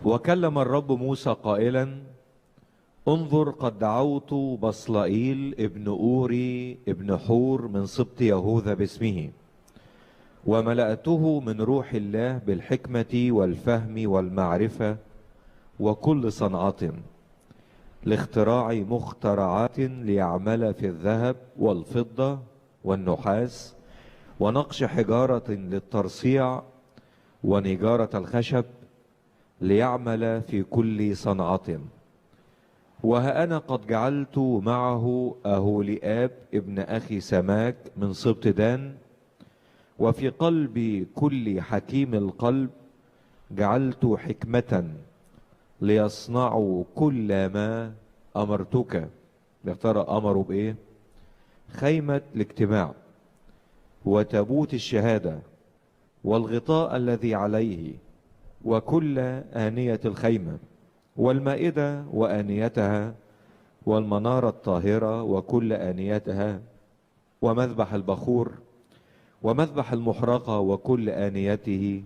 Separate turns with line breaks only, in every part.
وكلم الرب موسى قائلا: انظر قد دعوت بصلائيل ابن أوري ابن حور من سبط يهوذا باسمه، وملأته من روح الله بالحكمة والفهم والمعرفة وكل صنعة، لاختراع مخترعات ليعمل في الذهب والفضة والنحاس، ونقش حجارة للترصيع ونجارة الخشب، ليعمل في كل صنعة. وها أنا قد جعلت معه أهوليآب ابن أخي سماك من سبط دان، وفي قلب كل حكيم القلب جعلت حكمة ليصنعوا كل ما أمرتك. يا ترى أمروا بإيه؟ خيمة الاجتماع وتابوت الشهادة والغطاء الذي عليه وكل آنية الخيمة والمائدة وآنيتها والمنارة الطاهرة وكل آنيتها ومذبح البخور ومذبح المحرقة وكل آنيته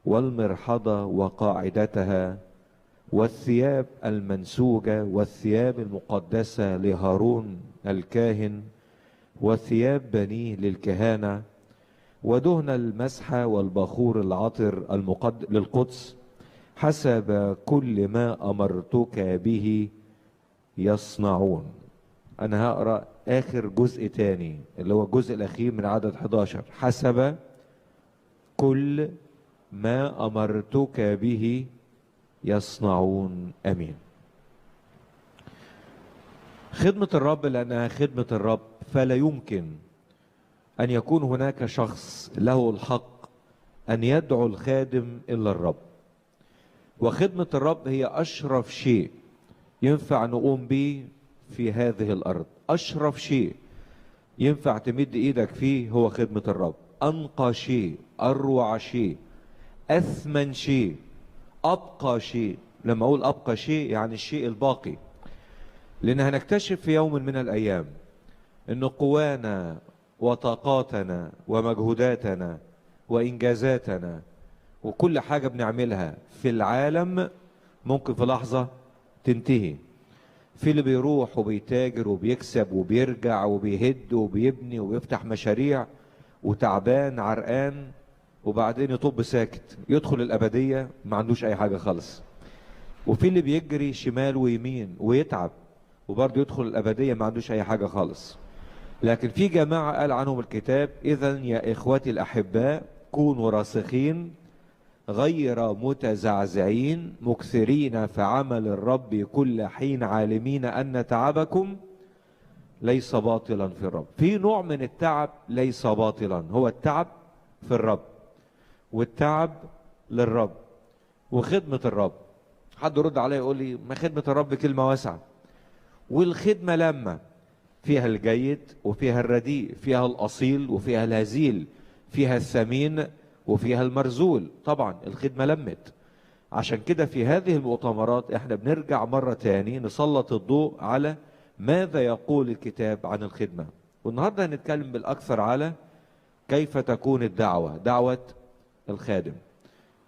والمرحضة وقاعدتها والثياب المنسوجة والثياب المقدسة لهارون الكاهن وثياب بنيه للكهانة ودهن المسحة والبخور العطر للقدس حسب كل ما أمرتك به يصنعون. أنا هقرأ آخر جزء تاني اللي هو الجزء الأخير من عدد 11. حسب كل ما أمرتك به يصنعون. أمين. خدمة الرب لأنها خدمة الرب، فلا يمكن أن يكون هناك شخص له الحق أن يدعو الخادم إلا الرب. وخدمة الرب هي أشرف شيء ينفع نقوم به في هذه الأرض. أشرف شيء ينفع تمد إيدك فيه هو خدمة الرب. أنقى شيء، أروع شيء، أثمن شيء، أبقى شيء. لما أقول أبقى شيء يعني الشيء الباقي، لأن هنكتشف في يوم من الأيام أن قوانا وطاقاتنا ومجهوداتنا وإنجازاتنا وكل حاجة بنعملها في العالم ممكن في لحظة تنتهي. في اللي بيروح وبيتاجر وبيكسب وبيرجع وبيهد وبيبني وبيفتح مشاريع وتعبان عرقان وبعدين يطب ساكت، يدخل الأبدية ما عندوش أي حاجة خالص. وفي اللي بيجري شمال ويمين ويتعب وبرضه يدخل الأبدية ما عندوش أي حاجة خالص. لكن في جماعة قال عنهم الكتاب: إذن يا إخوتي الأحباء كونوا راسخين غير متزعزعين مكثرين في عمل الرب كل حين عالمين أن تعبكم ليس باطلا في الرب. في نوع من التعب ليس باطلا، هو التعب في الرب والتعب للرب وخدمة الرب. حد يرد عليه يقول لي: ما خدمة الرب كلمة واسعة، والخدمة لما فيها الجيد وفيها الرديء، فيها الأصيل وفيها الهزيل، فيها الثمين وفيها المرزول. طبعا الخدمة لمت. عشان كده في هذه المؤتمرات احنا بنرجع مرة تاني نسلط الضوء على ماذا يقول الكتاب عن الخدمة. والنهاردة هنتكلم بالأكثر على كيف تكون الدعوة، دعوة الخادم.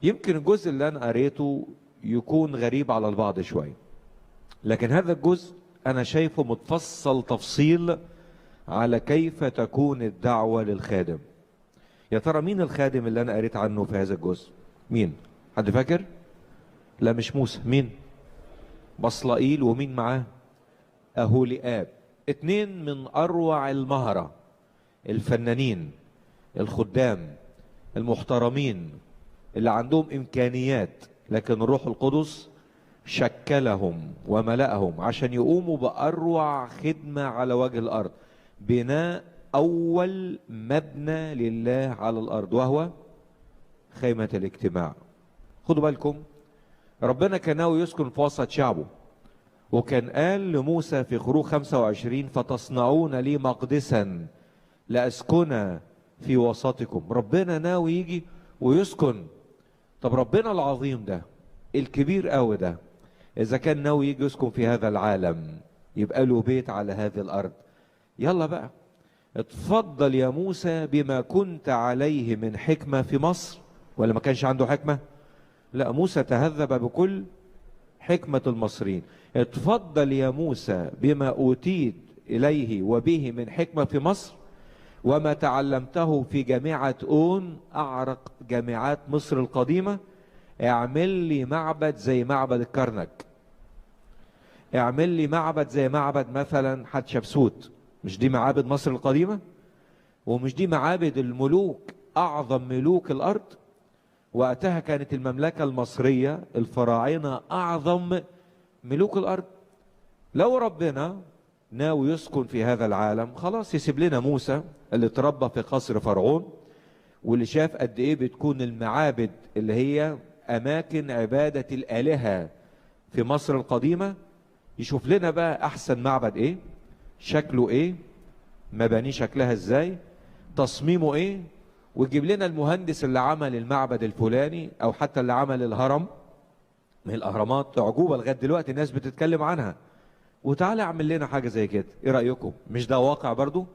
يمكن الجزء اللي أنا قريته يكون غريب على البعض شوية، لكن هذا الجزء أنا شايفه متفصل تفصيل على كيف تكون الدعوة للخادم. يا ترى مين الخادم اللي أنا قريت عنه في هذا الجزء؟ مين؟ حد فاكر؟ لا مش موسى. مين؟ بصلائيل. ومين معاه؟ أهوليآب. 2 من أروع المهرة، الفنانين، الخدام، المحترمين، اللي عندهم إمكانيات، لكن الروح القدس شكلهم وملأهم عشان يقوموا بأروع خدمة على وجه الأرض، بناء أول مبنى لله على الأرض وهو خيمة الاجتماع. خدوا بالكم، ربنا كان ناوي يسكن في وسط شعبه، وكان قال لموسى في خروج 25: فتصنعون لي مقدسا لأسكن في وسطكم. ربنا ناوي يجي ويسكن. طب ربنا العظيم ده الكبير قوي ده إذا كان ناوي يجي يسكن في هذا العالم يبقى له بيت على هذه الأرض. يلا بقى اتفضل يا موسى بما كنت عليه من حكمة في مصر. ولا ما كانش عنده حكمة؟ لا، موسى تهذب بكل حكمة المصريين. اتفضل يا موسى بما أوتيت إليه وبه من حكمة في مصر، وما تعلمته في جامعة أون أعرق جامعات مصر القديمة. اعمل لي معبد زي معبد الكرنك، اعمل لي معبد زي معبد مثلا حتشبسوت. مش دي معابد مصر القديمة؟ ومش دي معابد الملوك، أعظم ملوك الأرض؟ وقتها كانت المملكة المصرية الفراعنة أعظم ملوك الأرض. لو ربنا ناوي يسكن في هذا العالم، خلاص يسيب لنا موسى اللي اتربى في قصر فرعون، واللي شاف قد ايه بتكون المعابد اللي هي اماكن عبادة الالهة في مصر القديمة. يشوف لنا بقى احسن معبد ايه، شكله ايه، مبانيه شكلها ازاي، تصميمه ايه، ويجيب لنا المهندس اللي عمل المعبد الفلاني، او حتى اللي عمل الهرم. من الاهرامات عجوبة لغاية دلوقتي الناس بتتكلم عنها. وتعالى اعمل لنا حاجة زي كده، ايه رأيكم؟ مش ده واقع برضو؟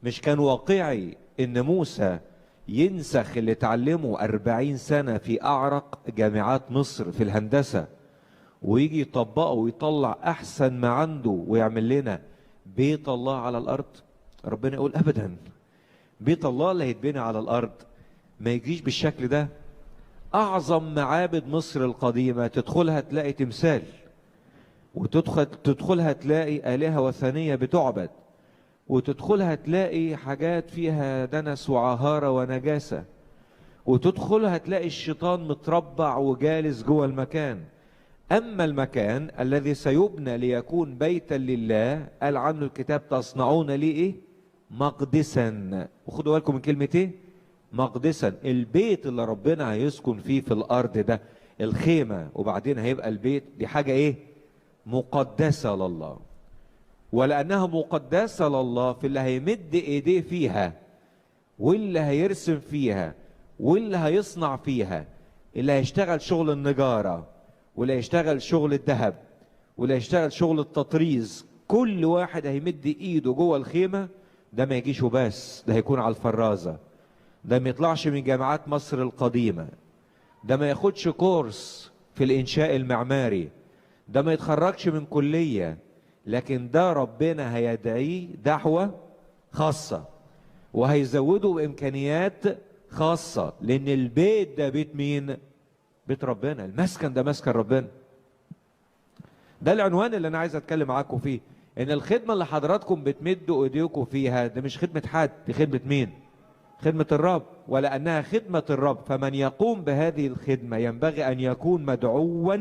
مش كان واقعي ان موسى ينسخ اللي اتعلمه 40 سنة في اعرق جامعات مصر في الهندسة، ويجي يطبقه ويطلع احسن ما عنده ويعمل لنا بيت الله على الارض؟ ربنا يقول ابدا، بيت الله اللي هيتبني على الارض ما يجيش بالشكل ده. اعظم معابد مصر القديمة تدخلها تلاقي تمثال، وتدخلها تلاقي آلهة وثنية بتعبد، وتدخلها تلاقي حاجات فيها دنس وعهارة ونجاسة، وتدخلها تلاقي الشيطان متربع وجالس جوه المكان. أما المكان الذي سيبنى ليكون بيتا لله، قال عنه الكتاب تصنعون لي إيه؟ مقدسا. وخدوا بالكم من كلمة إيه؟ مقدسا. البيت اللي ربنا هيسكن فيه في الأرض ده الخيمة، وبعدين هيبقى البيت دي حاجة إيه؟ مقدسة لله. ولأنها مقدسة لله، في اللي هيمد ايديه فيها، واللي هيرسم فيها، واللي هيصنع فيها، اللي هيشتغل شغل النجارة، واللي هيشتغل شغل الذهب، واللي هيشتغل شغل التطريز، كل واحد هيمد ايده جوه الخيمة. ده ما يجيش وبس، ده هيكون على الفرازة، ده ما يطلعش من جامعات مصر القديمة، ده ما ياخدش كورس في الإنشاء المعماري، ده ما يتخرجش من كلية، لكن ده ربنا هيدعيه دعوة خاصة، وهيزوده بإمكانيات خاصة، لأن البيت ده بيت مين؟ بيت ربنا. المسكن ده مسكن ربنا. ده العنوان اللي أنا عايز أتكلم معاكم فيه، إن الخدمة اللي حضراتكم بتمدوا إيديكم فيها ده مش خدمة حد، دي خدمة مين؟ خدمة الرب. ولأنها خدمة الرب، فمن يقوم بهذه الخدمة ينبغي أن يكون مدعوا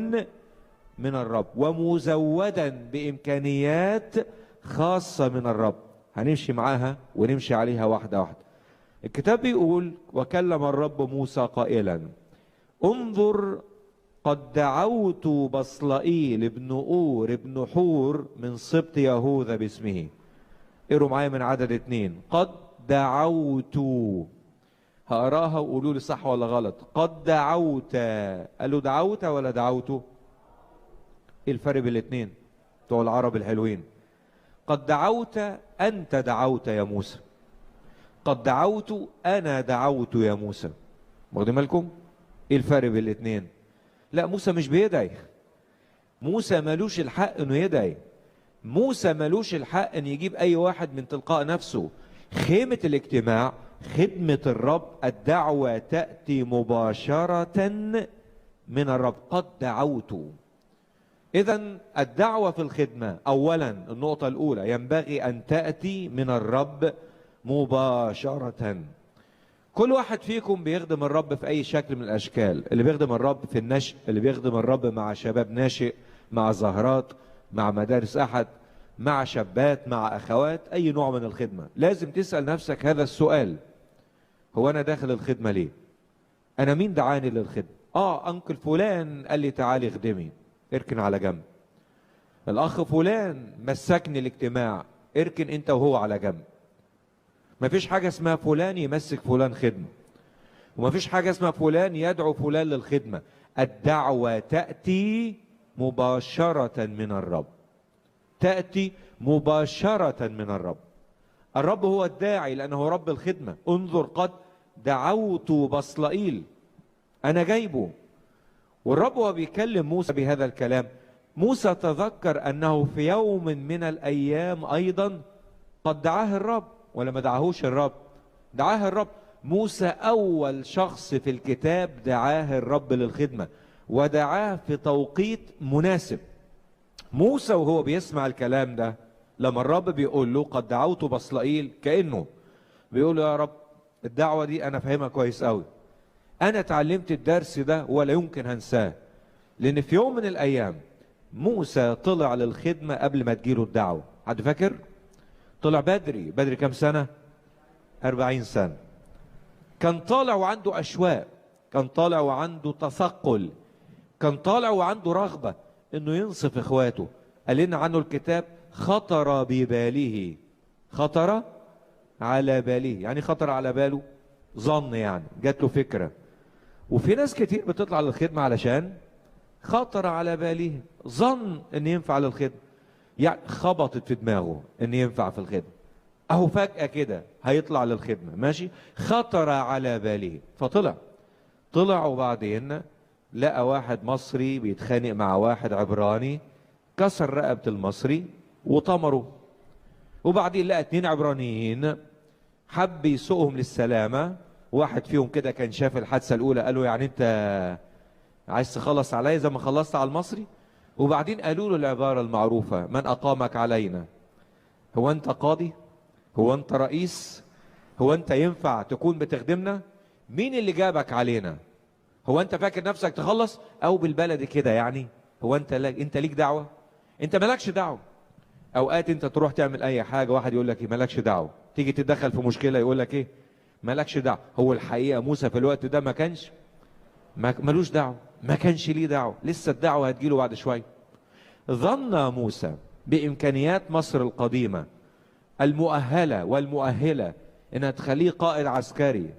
من الرب ومزودا بإمكانيات خاصة من الرب. هنمشي معاها ونمشي عليها واحدة واحدة. الكتاب بيقول: وكلم الرب موسى قائلا: انظر قد دعوت بصلائيل ابن أور ابن حور من سبط يهوذا باسمه. اقروا معايا من عدد 2. قد دعوت، هقراها وقولوا لي صح ولا غلط. قد دعوت، قالوا دعوت ولا دعوته؟ ايه الفرق بين الاثنين بتوع العرب الحلوين؟ قد دعوت، انت دعوت يا موسى. قد دعوت، انا دعوت يا موسى. واخدين بالكم ايه الفرق بين الاثنين؟ لا، موسى مش بيدعي. موسى مالوش الحق انه يدعي. موسى مالوش الحق ان يجيب اي واحد من تلقاء نفسه. خيمة الاجتماع خدمة الرب، الدعوة تأتي مباشرة من الرب. قد دعوت. إذن الدعوة في الخدمة أولا، النقطة الأولى، ينبغي أن تأتي من الرب مباشرة. كل واحد فيكم بيخدم الرب في أي شكل من الأشكال. اللي بيخدم الرب في النشء، اللي بيخدم الرب مع شباب ناشئ، مع زهرات، مع مدارس أحد، مع شابات، مع أخوات، أي نوع من الخدمة. لازم تسأل نفسك هذا السؤال: هو أنا داخل الخدمة ليه؟ أنا مين دعاني للخدمة؟ أنكل فلان قال لي تعالي خدمي، اركن على جنب. الأخ فلان مسكني الاجتماع، اركن أنت وهو على جنب. مفيش حاجة اسمها فلان يمسك فلان خدمة، ومفيش حاجة اسمها فلان يدعو فلان للخدمة. الدعوة تأتي مباشرة من الرب. تأتي مباشرة من الرب. الرب هو الداعي لأنه رب الخدمة. انظر قد دعوت بصلائيل، أنا جايبه والرب وهو بيكلم موسى بهذا الكلام، موسى تذكر أنه في يوم من الأيام أيضا قد دعاه الرب، ولا ما دعاهوش الرب؟ دعاه الرب. موسى أول شخص في الكتاب دعاه الرب للخدمة، ودعاه في توقيت مناسب. موسى وهو بيسمع الكلام ده، لما الرب بيقول له قد دعوت بصلائيل، كأنه بيقول له يا رب الدعوة دي أنا فاهمها كويس قوي، أنا اتعلمت الدرس ده ولا يمكن هنساه. لأن في يوم من الأيام موسى طلع للخدمة قبل ما تجيله الدعوة. حد فاكر؟ طلع بدري كام سنة؟ 40 سنة. كان طالع وعنده أشواق، كان طالع وعنده تثقل، كان طالع وعنده رغبة إنه ينصف إخواته. قال لنا عنه الكتاب خطر بباله. خطر على باله، يعني خطر على باله ظن، يعني جات له فكرة. وفي ناس كتير بتطلع للخدمة علشان خطر على باله، ظن ان ينفع للخدمة، يعني خبطت في دماغه ان ينفع في الخدمة، اهو فجأة كده هيطلع للخدمة، ماشي، خطر على باله فطلع. وبعدين لقى واحد مصري بيتخانق مع واحد عبراني، كسر رقبة المصري وطمره. وبعدين لقى 2 عبرانيين، حب يسوقهم للسلامة. واحد فيهم كده كان شاف الحادثة الأولى، قال له يعني أنت عايز تخلص عليا زي ما خلصت على المصري؟ وبعدين قالوا له العبارة المعروفة: من أقامك علينا؟ هو أنت قاضي؟ هو أنت رئيس؟ هو أنت ينفع تكون بتخدمنا؟ مين اللي جابك علينا؟ هو أنت فاكر نفسك تخلص؟ أو بالبلد كده يعني، هو أنت ليك دعوة؟ أنت مالكش دعوة. أوقات أنت تروح تعمل أي حاجة، واحد يقول لك إيه؟ مالكش دعوة. تيجي تتدخل في مشكلة يقول لك إيه؟ مالكش دعوة. هو الحقيقة موسى في الوقت ده ملوش دعوة، ما كانش ليه دعوة، لسه الدعوة هتجيله بعد شوية. ظن موسى بإمكانيات مصر القديمة المؤهلة والمؤهلة إنها تخليه قائد عسكري،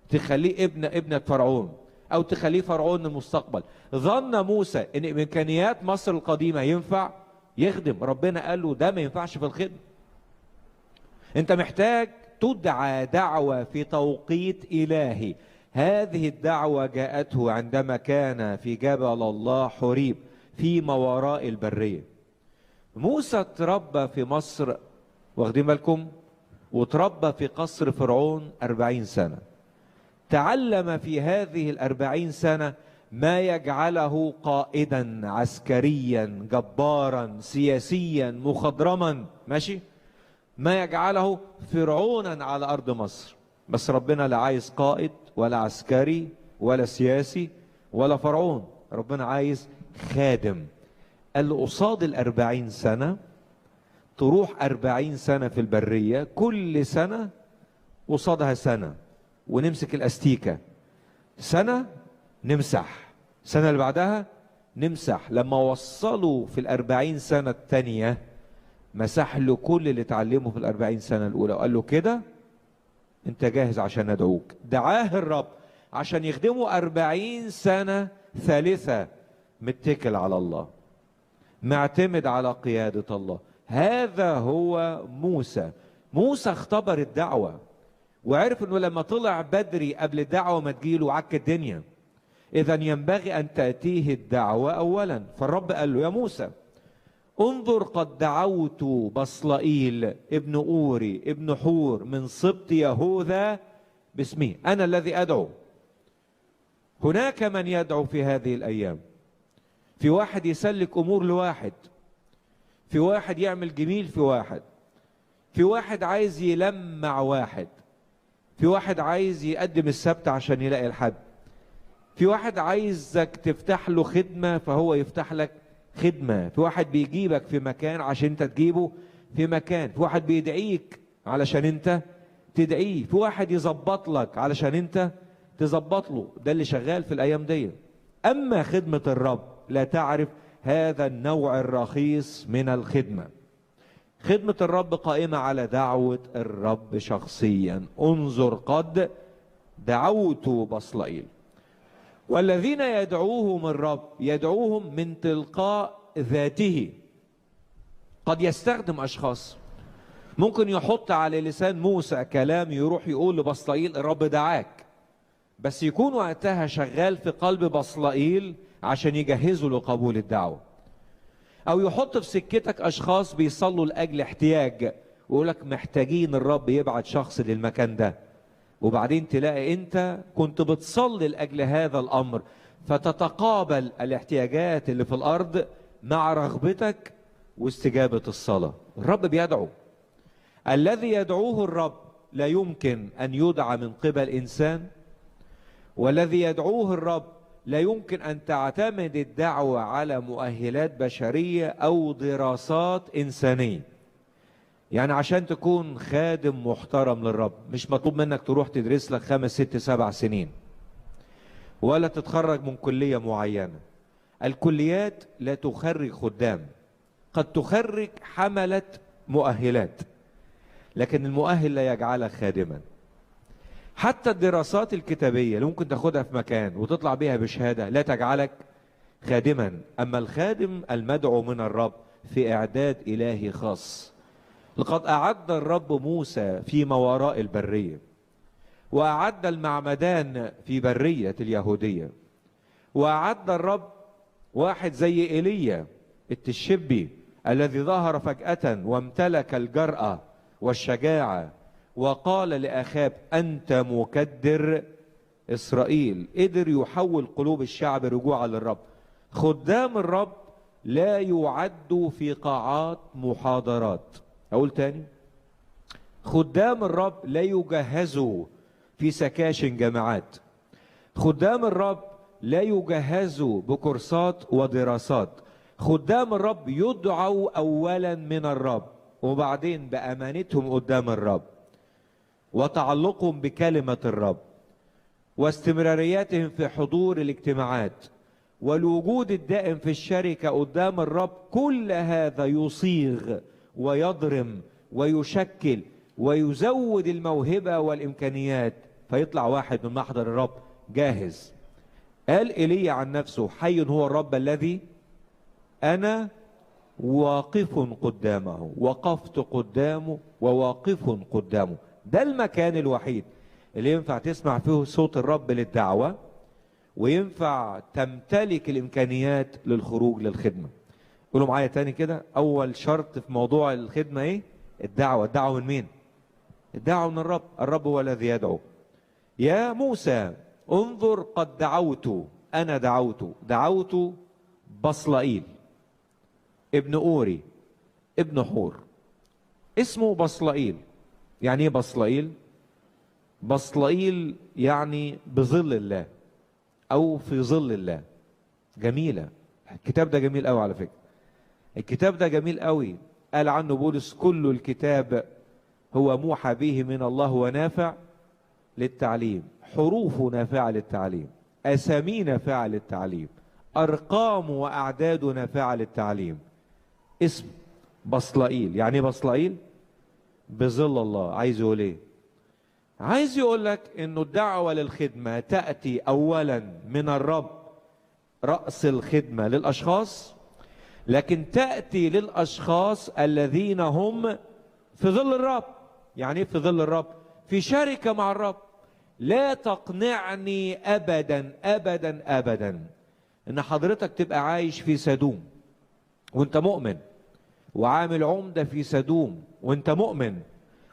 تخليه ابنة فرعون، أو تخليه فرعون المستقبل. ظن موسى إن إمكانيات مصر القديمة ينفع يخدم. ربنا قال له ده ما ينفعش في الخدمة، أنت محتاج تدعى دعوة في توقيت إلهي. هذه الدعوة جاءته عندما كان في جبل الله حوريب في ما وراء البرية. موسى تربى في مصر، واخدين بالكم، وتربى في قصر فرعون 40 سنة. تعلم في هذه 40 سنة ما يجعله قائدا عسكريا جبارا سياسيا مخضرما، ماشي، ما يجعله فرعونا على أرض مصر. بس ربنا لا عايز قائد ولا عسكري ولا سياسي ولا فرعون، ربنا عايز خادم. قال له قصاد 40 سنة تروح 40 سنة في البرية، كل سنة قصادها سنة، ونمسك الأستيكة، سنة نمسح، السنة اللي بعدها نمسح. لما وصلوا في 40 سنة التانية مسح له كل اللي اتعلمه في 40 سنة الأولى، وقال له كده انت جاهز عشان ندعوك. دعاه الرب عشان يخدمه 40 سنة ثالثة، متكل على الله، معتمد على قيادة الله. هذا هو موسى. موسى اختبر الدعوة وعرف انه لما طلع بدري قبل الدعوة ما تجيله عك الدنيا، اذا ينبغي ان تأتيه الدعوة اولا. فالرب قال له يا موسى انظر قد دعوت بصلائيل ابن أوري ابن حور من سبط يهوذا باسمي، أنا الذي أدعو. هناك من يدعو في هذه الأيام، في واحد يسلك أمور لواحد، في واحد يعمل جميل في واحد عايز يلمع واحد، في واحد عايز يقدم السبت عشان يلاقي الحد، في واحد عايزك تفتح له خدمة فهو يفتح لك خدمة، في واحد بيجيبك في مكان عشان انت تجيبه في مكان، في واحد بيدعيك علشان انت تدعيه، في واحد يظبط لك علشان انت تظبط له. ده اللي شغال في الايام دي. اما خدمة الرب لا تعرف هذا النوع الرخيص من الخدمة. خدمة الرب قائمة على دعوة الرب شخصيا. انظر قد دعوت بصلائيل. والذين يدعوهم الرب يدعوهم من تلقاء ذاته. قد يستخدم أشخاص، ممكن يحط على لسان موسى كلام يروح يقول لبصلائيل الرب دعاك، بس يكون وقتها شغال في قلب بصلائيل عشان يجهزوا لقبول الدعوة. او يحط في سكتك اشخاص بيصلوا لاجل احتياج، ويقولك محتاجين الرب يبعت شخص للمكان ده، وبعدين تلاقي انت كنت بتصلي لاجل هذا الامر، فتتقابل الاحتياجات اللي في الارض مع رغبتك واستجابة الصلاة. الرب بيدعو. الذي يدعوه الرب لا يمكن ان يدعى من قبل انسان، والذي يدعوه الرب لا يمكن ان تعتمد الدعوة على مؤهلات بشرية او دراسات انسانية. يعني عشان تكون خادم محترم للرب مش مطلوب منك تروح تدرس لك 5 6 7 سنين، ولا تتخرج من كلية معينة. الكليات لا تخرج خدام، قد تخرج حملة مؤهلات، لكن المؤهل لا يجعلك خادما. حتى الدراسات الكتابية اللي ممكن تاخدها في مكان وتطلع بيها بشهادة لا تجعلك خادما. أما الخادم المدعو من الرب في إعداد إلهي خاص. لقد أعد الرب موسى فيما وراء البرية، وأعد المعمدان في برية اليهودية، وأعد الرب واحد زي إيليا التشبي الذي ظهر فجأة وامتلك الجرأة والشجاعة، وقال لأخاب أنت مكدر إسرائيل. قدر يحول قلوب الشعب رجوعا للرب. خدام الرب لا يعدوا في قاعات محاضرات. أقول تاني، خدام الرب لا يجهزوا في سكاشن جامعات. خدام الرب لا يجهزوا بكورسات ودراسات. خدام الرب يدعوا أولا من الرب، وبعدين بأمانتهم قدام الرب وتعلقهم بكلمة الرب واستمرارياتهم في حضور الاجتماعات والوجود الدائم في الشركة قدام الرب. كل هذا يصيغ ويضرم ويشكل ويزود الموهبة والإمكانيات، فيطلع واحد من محضر الرب جاهز. قال إيليا عن نفسه حي هو الرب الذي أنا واقف قدامه، وقفت قدامه وواقف قدامه. ده المكان الوحيد اللي ينفع تسمع فيه صوت الرب للدعوة، وينفع تمتلك الإمكانيات للخروج للخدمة. قولوا معايا تاني كده، أول شرط في موضوع الخدمة إيه؟ الدعوة. الدعوة من مين؟ الدعوة من الرب. الرب هو الذي يدعو. يا موسى انظر قد دعوت، أنا دعوت بصلائيل ابن أوري ابن حور. اسمه بصلائيل. يعني ايه بصلائيل؟ بصلائيل يعني بظل الله او في ظل الله. جميلة. الكتاب ده جميل قوي على فكرة. الكتاب ده جميل قوي. قال عنه بولس كل الكتاب هو موحى به من الله ونافع للتعليم. حروفه نافعة للتعليم، أسامي نافعة للتعليم، أرقام وأعداد نافعة للتعليم. اسم بصلائيل. يعني ايه بصلائيل؟ بظل الله. عايز يقول ايه؟ عايز يقول لك انه الدعوة للخدمة تأتي اولا من الرب رأس الخدمة للاشخاص، لكن تأتي للاشخاص الذين هم في ظل الرب. يعني ايه في ظل الرب؟ في شركة مع الرب. لا تقنعني ابدا ابدا ابدا ان حضرتك تبقى عايش في سدوم وانت مؤمن، وعامل عمدة في سدوم وانت مؤمن،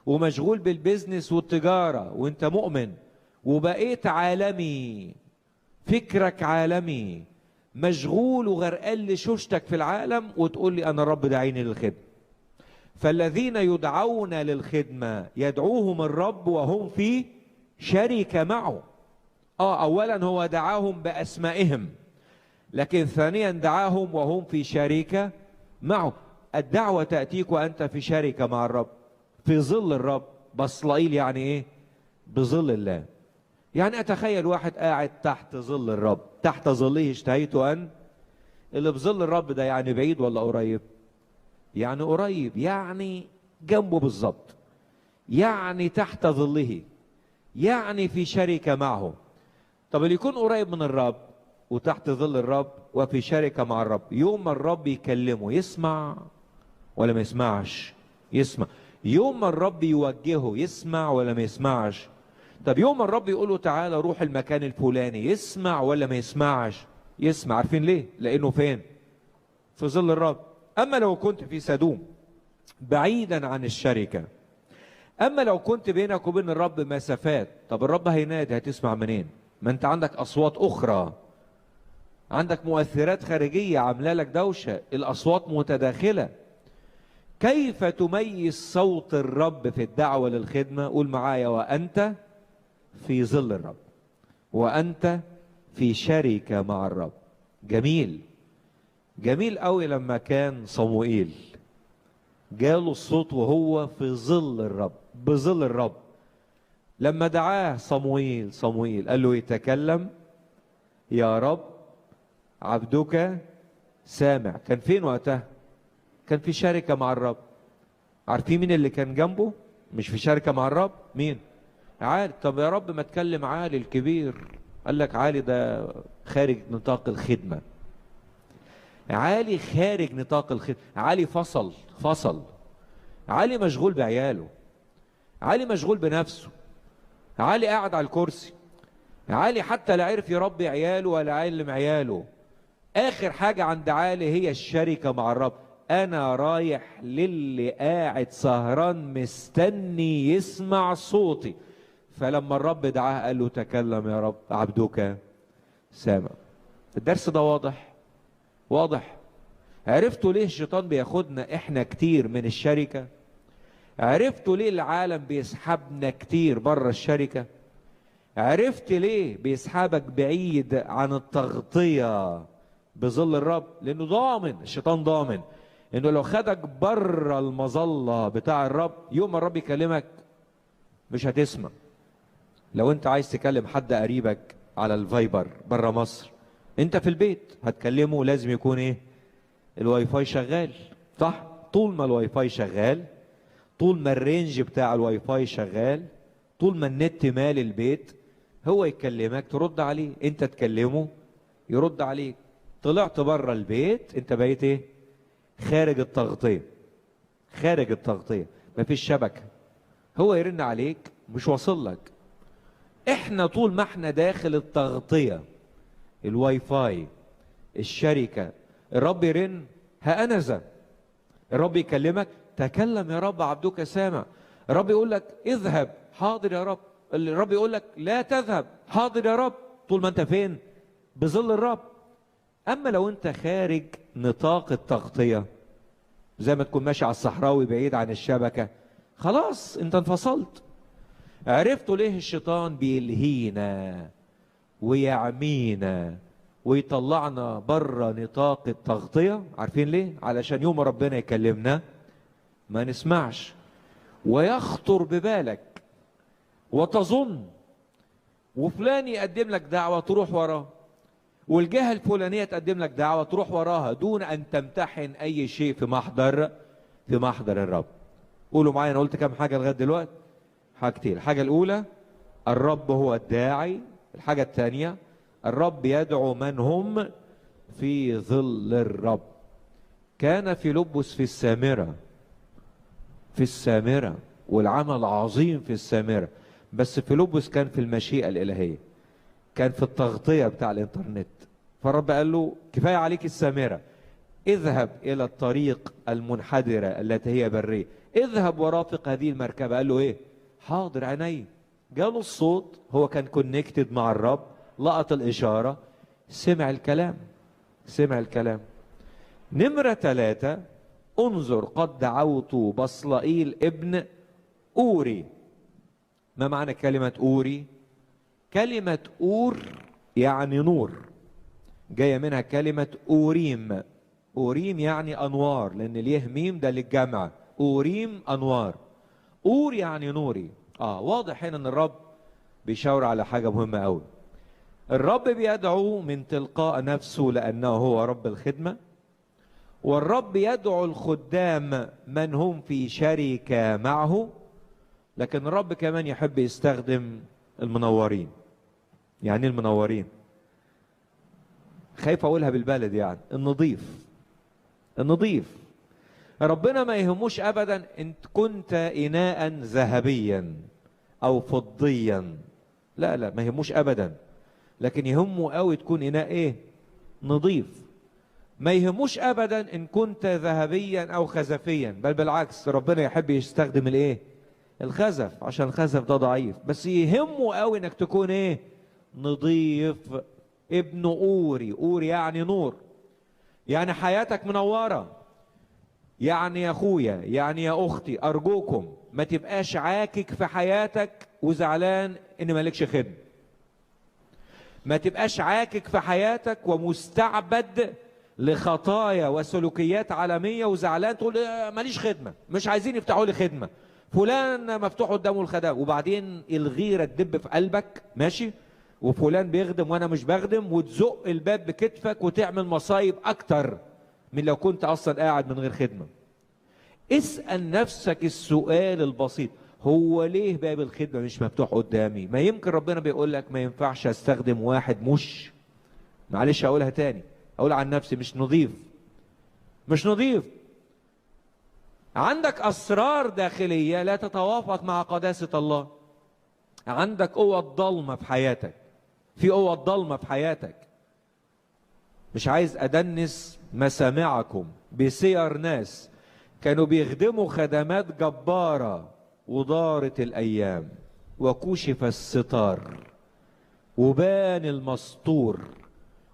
ومشغول بالبزنس والتجارة وانت مؤمن، وبقيت عالمي، فكرك عالمي، مشغول وغرقان لشوشتك في العالم، وتقول لي انا الرب دعيني للخدمة. فالذين يدعون للخدمة يدعوهم الرب وهم في شركة معه. اولا هو دعاهم باسمائهم، لكن ثانيا دعاهم وهم في شركة معه. الدعوة تأتيك وأنت في شركة مع الرب في ظل الرب. بصلائيل يعني إيه؟ بظل الله. يعني أتخيل واحد قاعد تحت ظل الرب. تحت ظله اشتهيت أن. اللي بظل الرب ده يعني بعيد ولا قريب؟ يعني قريب، يعني جنبه بالظبط، يعني تحت ظله، يعني في شركة معه. طب اللي يكون قريب من الرب وتحت ظل الرب وفي شركة مع الرب، يوم ما الرب يكلمه يسمع ولا ما يسمعش؟ يسمع. يوم ما الرب يوجهه يسمع ولا ما يسمعش؟ طب يوم ما الرب يقول له تعالى روح المكان الفلاني، يسمع ولا ما يسمعش؟ يسمع. عارفين ليه؟ لانه فين؟ في ظل الرب. اما لو كنت في سدوم بعيدا عن الشركة، اما لو كنت بينك وبين الرب مسافات، طب الرب هينادي هتسمع منين؟ ما انت عندك اصوات اخرى، عندك مؤثرات خارجية عامله لك دوشة، الاصوات متداخلة. كيف تميز صوت الرب في الدعوة للخدمة؟ قول معايا: وانت في ظل الرب، وانت في شركة مع الرب. جميل، جميل قوي. لما كان صموئيل جاله الصوت وهو في ظل الرب، بظل الرب، لما دعاه صموئيل، صموئيل قال له: يتكلم يا رب عبدك سامع. كان فين وقتها؟ كان في شركة مع الرب. عارفين مين اللي كان جنبه مش في شركة مع الرب؟ مين؟ عالي. طب يا رب ما تكلم عالي الكبير. قال لك عالي ده خارج نطاق الخدمة، عالي خارج نطاق الخدمة. عالي فصل. عالي مشغول بعياله، عالي مشغول بنفسه، عالي قاعد على الكرسي، عالي حتى لا عرف يربي عياله ولا علم عياله. اخر حاجة عند عالي هي الشركة مع الرب. انا رايح للي قاعد سهران مستني يسمع صوتي. فلما الرب دعاه قال له: تكلم يا رب عبدك سامع. الدرس ده واضح؟ واضح. عرفتوا ليه الشيطان بياخدنا احنا كتير من الشركة؟ عرفتوا ليه العالم بيسحبنا كتير بره الشركة؟ عرفت ليه بيسحبك بعيد عن التغطية بظل الرب؟ لانه ضامن، الشيطان ضامن انه لو خدك بره المظلة بتاع الرب، يوم الرب يكلمك مش هتسمع. لو انت عايز تكلم حد قريبك على الفايبر بره مصر، انت في البيت هتكلمه لازم يكون ايه؟ الواي فاي شغال، صح؟ طول ما الواي فاي شغال، طول ما الرينج بتاع الواي فاي شغال، طول ما النت مال البيت، هو يكلمك ترد عليه، انت تكلمه يرد عليك. طلعت بره البيت انت بقيت ايه؟ خارج التغطية، خارج التغطية، مفيش شبكة، هو يرن عليك مش واصل لك. احنا طول ما احنا داخل التغطية، الواي فاي، الشركة، الرب يرن: ها انا ذا. الرب يكلمك: تكلم يا رب عبدك سامع. الرب يقول لك: اذهب، حاضر يا رب. الرب يقول لك: لا تذهب، حاضر يا رب. طول ما انت فين؟ بظل الرب. اما لو انت خارج نطاق التغطية، زي ما تكون ماشي على الصحراوي بعيد عن الشبكة، خلاص انت انفصلت. عرفتوا ليه الشيطان بيلهينا ويعمينا ويطلعنا بره نطاق التغطية؟ عارفين ليه؟ علشان يوم ربنا يكلمنا ما نسمعش، ويخطر ببالك وتظن وفلان يقدم لك دعوة تروح وراه، والجهة الفلانية تقدم لك دعوة تروح وراها، دون أن تمتحن أي شيء في محضر الرب. قولوا معايا، أنا قلت كام حاجة لغاية دلوقتي؟ حاجتين. الحاجة الأولى: الرب هو الداعي. الحاجة الثانية: الرب يدعو من هم في ظل الرب. كان فيلبس في السامرة، في السامرة، والعمل عظيم في السامرة، بس فيلبس كان في المشيئة الإلهية، كان في التغطية بتاع الإنترنت. فالرب قال له: كفاية عليك السامرة، اذهب إلى الطريق المنحدرة التي هي برية، اذهب ورافق هذه المركبة. قال له: إيه؟ حاضر عيني. جاله الصوت، هو كان كونكتد مع الرب، لقط الإشارة، سمع الكلام، سمع الكلام. نمرة 3: انظر قد دعوت بصلائيل ابن أوري. ما معنى كلمة أوري؟ كلمة أور يعني نور، جاية منها كلمة أوريم. أوريم يعني أنوار، لأن ليه ميم ده للجمع، أوريم أنوار. أور يعني نوري. واضح هنا أن الرب بيشاور على حاجة مهمة أوي. الرب بيدعو من تلقاء نفسه لأنه هو رب الخدمة، والرب يدعو الخدام من هم في شركة معه، لكن الرب كمان يحب يستخدم المنورين. يعني المنورين، خايف اقولها بالبلد، يعني النظيف. النظيف ربنا ما يهموش ابدا ان كنت اناء ذهبيا او فضيا، لا لا، ما يهموش ابدا، لكن يهمه قوي تكون اناء ايه؟ نظيف. ما يهموش ابدا ان كنت ذهبيا او خزفيا، بل بالعكس ربنا يحب يستخدم الايه؟ الخزف، عشان الخزف ده ضعيف، بس يهمه قوي انك تكون ايه؟ نظيف. ابن اوري، اوري يعني نور، يعني حياتك منوره. يعني يا اخويا، يعني يا اختي، ارجوكم ما تبقاش عاكك في حياتك وزعلان ان مالكش خدمه. ما تبقاش عاكك في حياتك ومستعبد لخطايا وسلوكيات عالميه وزعلان تقول ماليش خدمه، مش عايزين يفتحوا لي خدمه، فلان مفتوح قدامه الخدمه، وبعدين الغيره تدب في قلبك ماشي، وفلان بيخدم وانا مش بخدم، وتزق الباب بكتفك وتعمل مصايب اكتر من لو كنت اصلا قاعد من غير خدمه. اسال نفسك السؤال البسيط، هو ليه باب الخدمه مش مفتوح قدامي؟ ما يمكن ربنا بيقول لك ما ينفعش استخدم واحد مش، معلش اقولها تاني، اقول عن نفسي مش نظيف. مش نظيف. عندك اسرار داخليه لا تتوافق مع قداسه الله. عندك قوة ضلمة في حياتك، في قوة ضلمة في حياتك. مش عايز أدنس مسامعكم بسير ناس كانوا بيخدموا خدمات جبارة ودارت الأيام وكشف الستار وبان المستور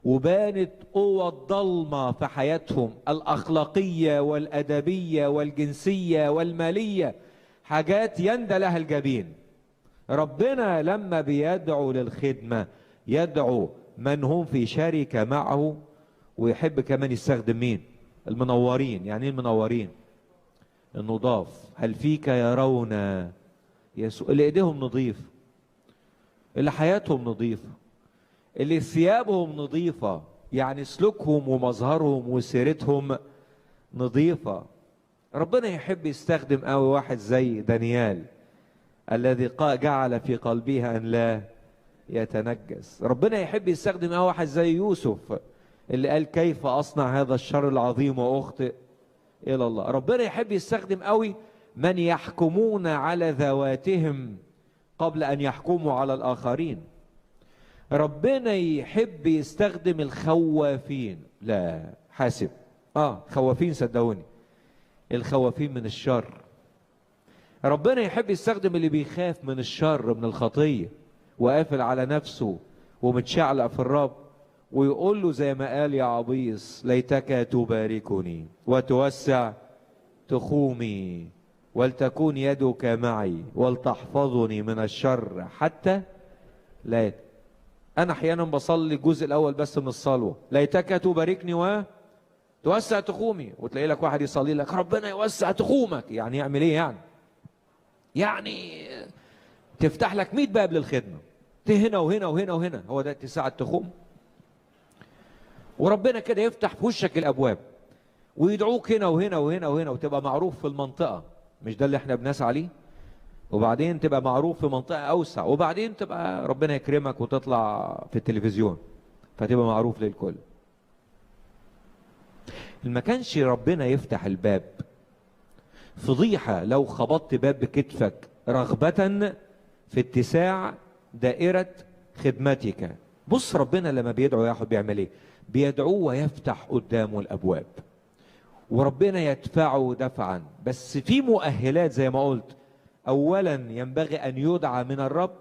وبانت قوة ضلمة في حياتهم الأخلاقية والأدبية والجنسية والمالية، حاجات يندى لها الجبين. ربنا لما بيدعو للخدمة يدعو من هم في شركة معه، ويحب كمان يستخدم مين؟ المنورين. يعني ايه المنورين؟ النضاف. هل فيك يرون يسوع؟ اللي ايديهم نظيف، اللي حياتهم نظيفة، اللي ثيابهم نظيفة، يعني سلوكهم ومظهرهم وسيرتهم نظيفة. ربنا يحب يستخدم قوي واحد زي دانيال الذي جعل في قلبه أن لا يتنجس. ربنا يحب يستخدم واحد زي يوسف اللي قال كيف أصنع هذا الشر العظيم وأخطئ إلى الله. ربنا يحب يستخدم قوي من يحكمون على ذواتهم قبل أن يحكموا على الآخرين. ربنا يحب يستخدم الخوافين. لا حاسب، خوافين، صدقوني، الخوافين من الشر. ربنا يحب يستخدم اللي بيخاف من الشر، من الخطية، وقافل على نفسه ومتشعلق في الرب، ويقول له زي ما قال يا عبيص ليتك تباركني وتوسع تخومي ولتكون يدك معي ولتحفظني من الشر حتى لا. أنا أحيانا بصلي الجزء الأول بس من الصلوة، ليتك تباركني وتوسع تخومي، وتلاقي لك واحد يصلي لك ربنا يوسع تخومك. يعني يعمل إيه يعني تفتح لك 100 باب للخدمة، هنا وهنا وهنا وهنا، هو ده اتساع التخوم؟ وربنا كده يفتح في وشك الابواب ويدعوك هنا وهنا وهنا وهنا، وتبقى معروف في المنطقة. مش ده اللي احنا بنسعى ليه؟ وبعدين تبقى معروف في منطقة اوسع، وبعدين تبقى ربنا يكرمك وتطلع في التلفزيون فتبقى معروف للكل. ما كانش ربنا يفتح الباب، فضيحة لو خبطت باب بكتفك رغبة في اتساع دائرة خدمتك. بص ربنا لما بيدعو ياخد بيعمل ايه؟ بيدعوه ويفتح قدامه الابواب، وربنا يدفعه دفعا، بس في مؤهلات زي ما قلت. اولا ينبغي ان يدعى من الرب،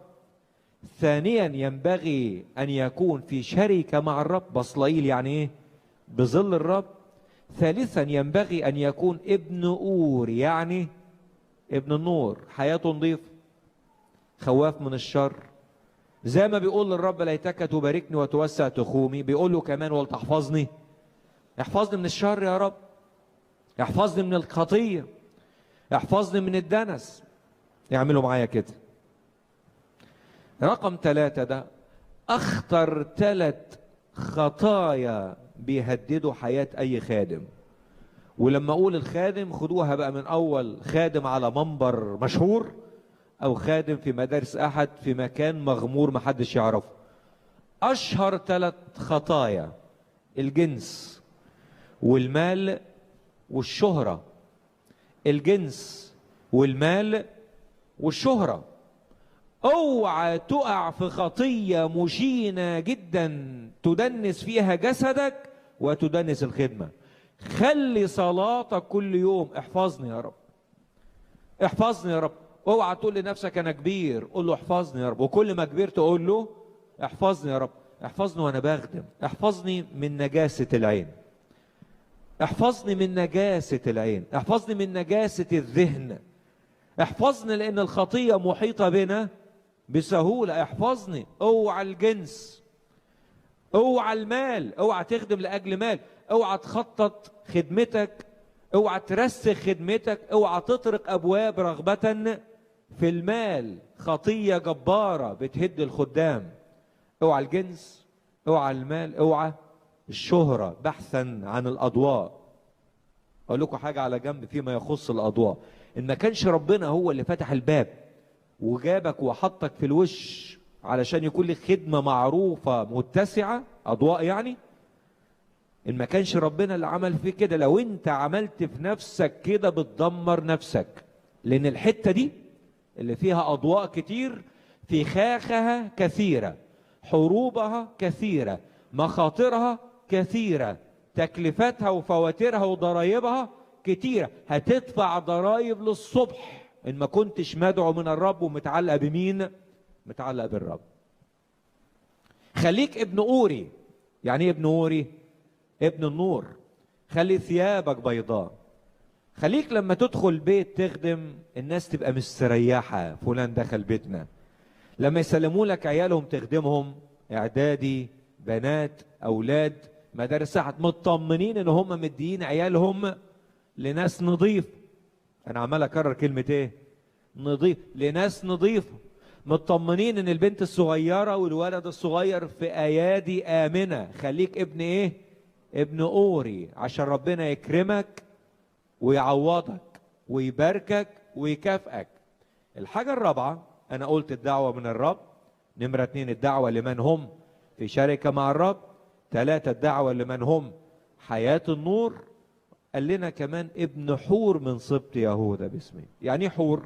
ثانيا ينبغي ان يكون في شركة مع الرب، بصليل يعني ايه؟ بظل الرب. ثالثا ينبغي ان يكون ابن اور، يعني ابن النور، حياته نظيفة، خواف من الشر. زي ما بيقول للرب ليتك تباركني وتوسع تخومي، بيقول له كمان ولتحفظني، احفظني من الشر يا رب، احفظني من الخطية، احفظني من الدنس. يعملوا معايا كده. رقم 3 ده اخطر 3 خطايا بيهددوا حياة اي خادم. ولما اقول الخادم خدوها بقى من اول خادم على منبر مشهور، او خادم في مدارس احد في مكان مغمور محدش يعرفه. اشهر 3 خطايا: الجنس والمال والشهرة. الجنس والمال والشهرة. اوعى تقع في خطية مشينة جدا تدنس فيها جسدك وتدنس الخدمة. خلي صلاتك كل يوم احفظني يا رب، احفظني يا رب. اوعى تقول لنفسك انا كبير، قول له احفظني يا رب، وكل ما كبرت تقول له احفظني يا رب. احفظني وانا بخدم، احفظني من نجاسة العين، احفظني من نجاسة العين، احفظني من نجاسة الذهن، احفظني لان الخطية محيطة بنا بسهولة. احفظني. اوعى الجنس، اوعى المال، اوعى تخدم لاجل مال، اوعى تخطط خدمتك، اوعى ترسخ خدمتك، اوعى تطرق ابواب رغبة في المال. خطية جبارة بتهد الخدام. اوعى الجنس، اوعى المال، اوعى الشهرة بحثا عن الاضواء. اقول لكم حاجة على جنب فيما يخص الاضواء. ان ما كانش ربنا هو اللي فتح الباب وجابك وحطك في الوش علشان يكون لك خدمة معروفة متسعة، اضواء يعني، ان ما كانش ربنا اللي عمل فيك كده، لو انت عملت في نفسك كده بتدمر نفسك. لان الحتة دي اللي فيها اضواء كتير فخاخها كثيرة، حروبها كثيرة، مخاطرها كثيرة، تكلفتها وفواتيرها وضرايبها كتيرة. هتدفع ضرايب للصبح ان ما كنتش مدعو من الرب ومتعلق بمين؟ متعلق بالرب. خليك ابن أوري. يعني ايه ابن أوري؟ ابن النور. خلي ثيابك بيضاء. خليك لما تدخل بيت تخدم الناس تبقى مستريحة، فلان دخل بيتنا. لما يسلموا لك عيالهم تخدمهم، اعدادي، بنات، اولاد، مدارس صحة، مطمنين ان هم مديين عيالهم لناس نظيف. انا عمال اكرر كلمة ايه؟ نظيف. لناس نظيفة. مطمنين ان البنت الصغيرة والولد الصغير في ايادي امنة. خليك ابن ايه؟ ابن أوري، عشان ربنا يكرمك ويعوضك ويباركك ويكافئك. الحاجة الرابعة، انا قلت الدعوة من الرب. نمرة 2 الدعوة لمن هم في شركة مع الرب. 3 الدعوة لمن هم حياة النور. قال لنا كمان ابن حور من سبط يهوذا باسمه. يعني ايه حور؟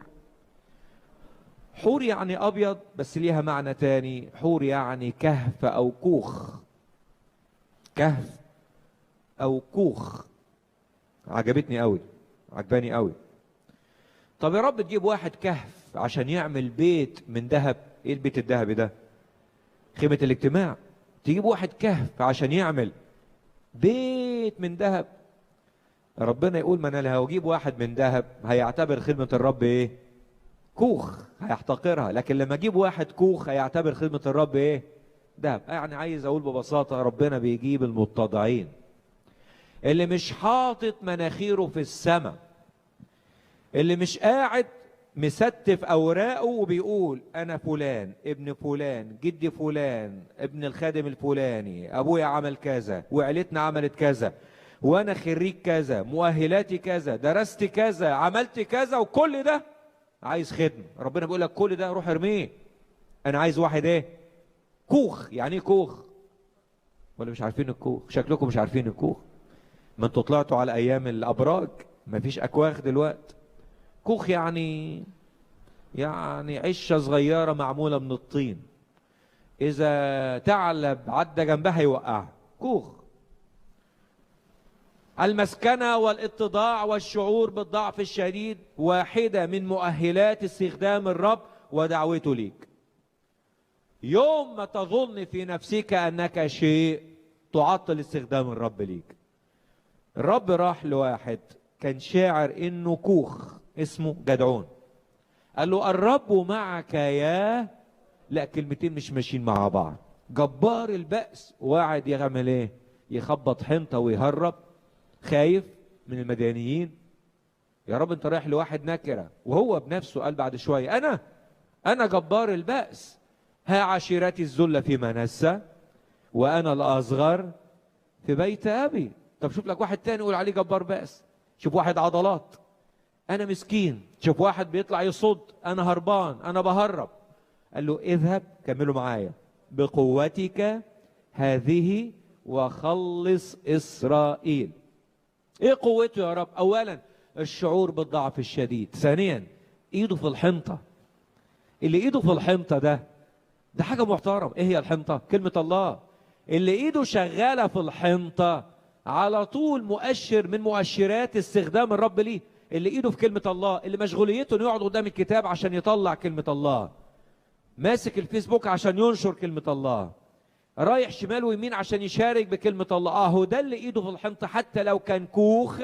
حور يعني ابيض، بس ليها معنى تاني. حور يعني كهف او كوخ. كهف او كوخ. عجبتني قوي، عجباني قوي. طب يا رب تجيب واحد كهف عشان يعمل بيت من ذهب؟ ايه البيت الذهبي ده؟ خيمة الاجتماع. تجيب واحد كهف عشان يعمل بيت من ذهب؟ ربنا يقول ما انا لو اجيب واحد من ذهب هيعتبر خدمة الرب ايه؟ كوخ، هيحتقرها. لكن لما اجيب واحد كوخ هيعتبر خدمة الرب ايه؟ ذهب. يعني عايز اقول ببساطة ربنا بيجيب المتضعين، اللي مش حاطط مناخيره في السماء، اللي مش قاعد مستف اوراقه وبيقول انا فلان ابن فلان جدي فلان ابن الخادم الفلاني، ابويا عمل كذا وعيلتنا عملت كذا وانا خريج كذا، مؤهلاتي كذا، درست كذا، عملت كذا، وكل ده عايز خدمه. ربنا بيقول لك كل ده روح ارميه. انا عايز واحد ايه؟ كوخ. يعني ايه كوخ؟ ولا مش عارفين الكوخ؟ شكلكم مش عارفين الكوخ. ما انتوا طلعتوا على ايام الابراج، مفيش اكواخ دلوقتي. كوخ يعني عشه صغيره معموله من الطين، اذا ثعلب عدى جنبها يوقعها. كوخ. المسكنه والاتضاع والشعور بالضعف الشديد واحده من مؤهلات استخدام الرب ودعوته ليك. يوم ما تظن في نفسك انك شيء تعطل استخدام الرب ليك. الرب راح لواحد كان شاعر انه كوخ اسمه جدعون، قال له الرب معك يا، لا كلمتين مش ماشيين مع بعض. جبار البأس وقاعد يعمل ايه؟ يخبط حنطه ويهرب، خايف من المديانيين. يا رب انت رايح لواحد نكره، وهو بنفسه قال بعد شويه انا جبار البأس، ها عشيرتي الذل في منسى وانا الاصغر في بيت ابي. طب شوف لك واحد تاني يقول عليه جبار بأس. شوف واحد عضلات، انا مسكين. شوف واحد بيطلع يصد، انا هربان، انا بهرب. قال له اذهب، كملوا معايا، بقوتك هذه وخلص اسرائيل. ايه قوته يا رب؟ اولا الشعور بالضعف الشديد. ثانيا ايده في الحنطة. اللي ايده في الحنطة ده حاجة محترم. ايه هي الحنطة؟ كلمة الله. اللي ايده شغالة في الحنطة على طول مؤشر من مؤشرات استخدام الرب ليه. اللي ايده في كلمة الله، اللي مشغوليته انه يقعد قدام الكتاب عشان يطلع كلمة الله، ماسك الفيسبوك عشان ينشر كلمة الله، رايح شمال ويمين عشان يشارك بكلمة الله، هو ده اللي ايده في الحنطة. حتى لو كان كوخ،